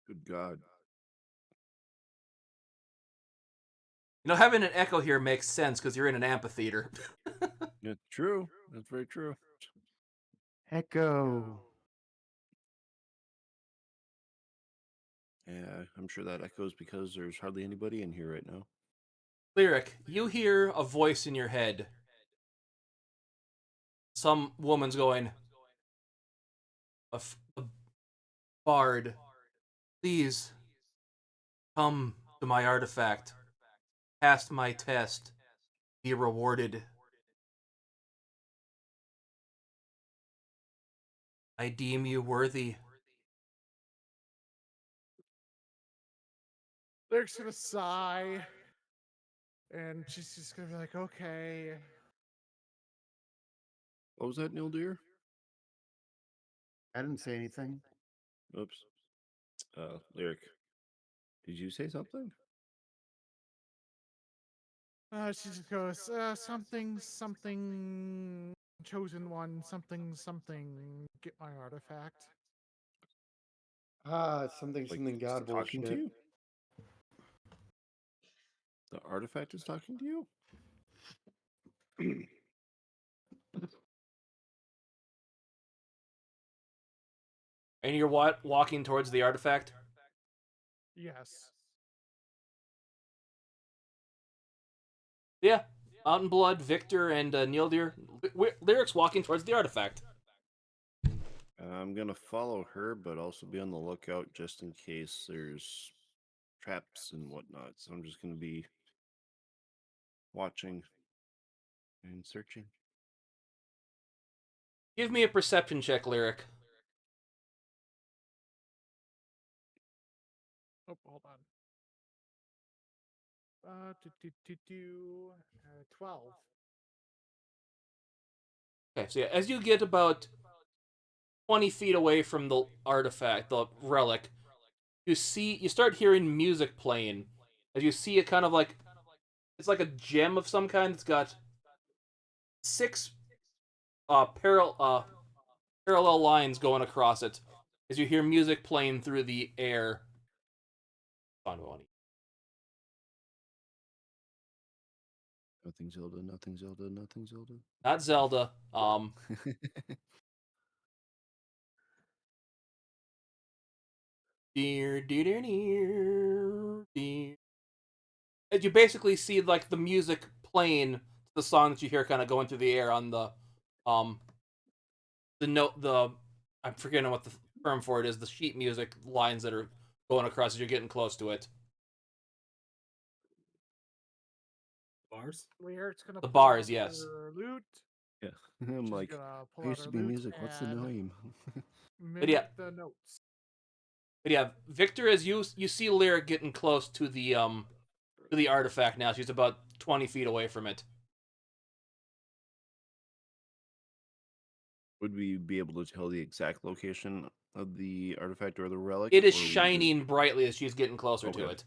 Good God. Having an echo here makes sense because you're in an amphitheater. Yeah, true. That's very true. Echo. Yeah, I'm sure that echoes because there's hardly anybody in here right now. Lyric, you hear a voice in your head. Some woman's going, a bard, please come to my artifact. Pass my test. Be rewarded. I deem you worthy. Lyric's gonna sigh, and she's just gonna be like, okay. What was that, Neil dear? I didn't say anything. Oops. Lyric, did you say something? She just goes, something, chosen one, something, get my artifact. Something Like, God it's talking to bullshit. you? The artifact is talking to you? And you're walking towards the artifact? Yes. Yeah. Mountain Blood, Victor, and Neildir. Lyric's walking towards the artifact. I'm gonna follow her, but also be on the lookout just in case there's traps and whatnot. So I'm just gonna be watching and searching. Give me a perception check, Lyric. Oh, hold on. 12. Okay, so yeah, as you get about 20 feet away from the artifact, the relic, you start hearing music playing. As you see it kind of like, it's like a gem of some kind. It's got 6 parallel lines going across it. As you hear music playing through the air. Nothing Zelda, nothing Zelda, nothing Zelda. Not Zelda. Dear, dear, dear, dear, dear. As you basically see like the music playing, the song that you hear kind of going through the air on um the I'm forgetting what the term for it is, the sheet music lines that are going across as you're getting close to it. Bars? Lyric's gonna The pull bars, out yes. her loot. Yeah. I'm She's like, gonna I pull out used her to be loot music. What's the and name? mimic the notes. But yeah, Victor, as you see Lyric getting close to the artifact now, she's about 20 feet away from it. Would we be able to tell the exact location of the artifact or the relic? It is or we just- shining brightly as she's getting closer to Okay. it.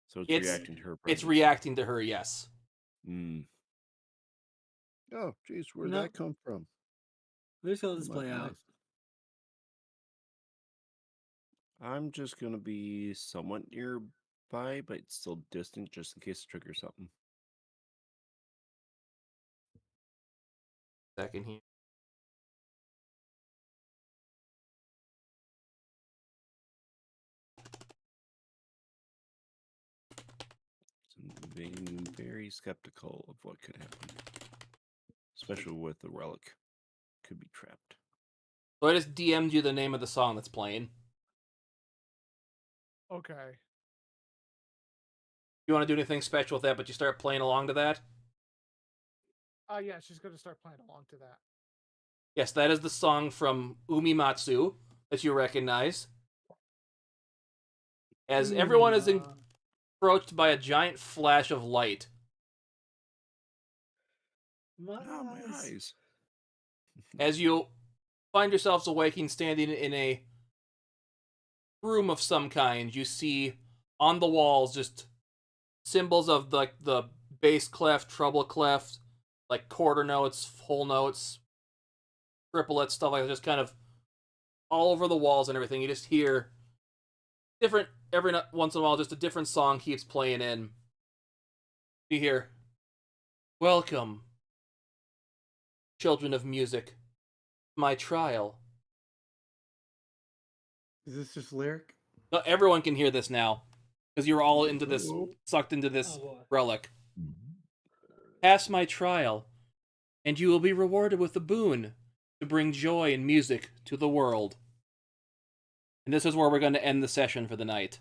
So it's reacting to her presence. It's reacting to her, yes. Mm. Oh, jeez, where'd No. that come from? We're just gonna let this My play out. eyes. I'm just gonna be somewhat nearby, but still distant, just in case it triggers something. Second here. So I'm being very skeptical of what could happen, especially with the relic. Could be trapped. So I just DM'd you the name of the song that's playing. Okay. You want to do anything special with that, but you start playing along to that? Yeah, she's gonna start playing along to that. Yes, that is the song from Umimatsu that you recognize. As everyone is approached by a giant flash of light. My My eyes. eyes. As you find yourselves awaking, standing in a room of some kind, you see on the walls just symbols of like the bass clef, treble clef, like quarter notes, whole notes, triplets, stuff like that, just kind of all over the walls and everything. You just hear different every once in a while, just a different song keeps playing in. You hear, "Welcome, children of music. my trial. Is this just lyric? No, everyone can hear this now, because you're all into this, Oh. sucked into this Oh, boy. relic. Pass my trial, and you will be rewarded with a boon to bring joy and music to the world. And this is where we're going to end the session for the night.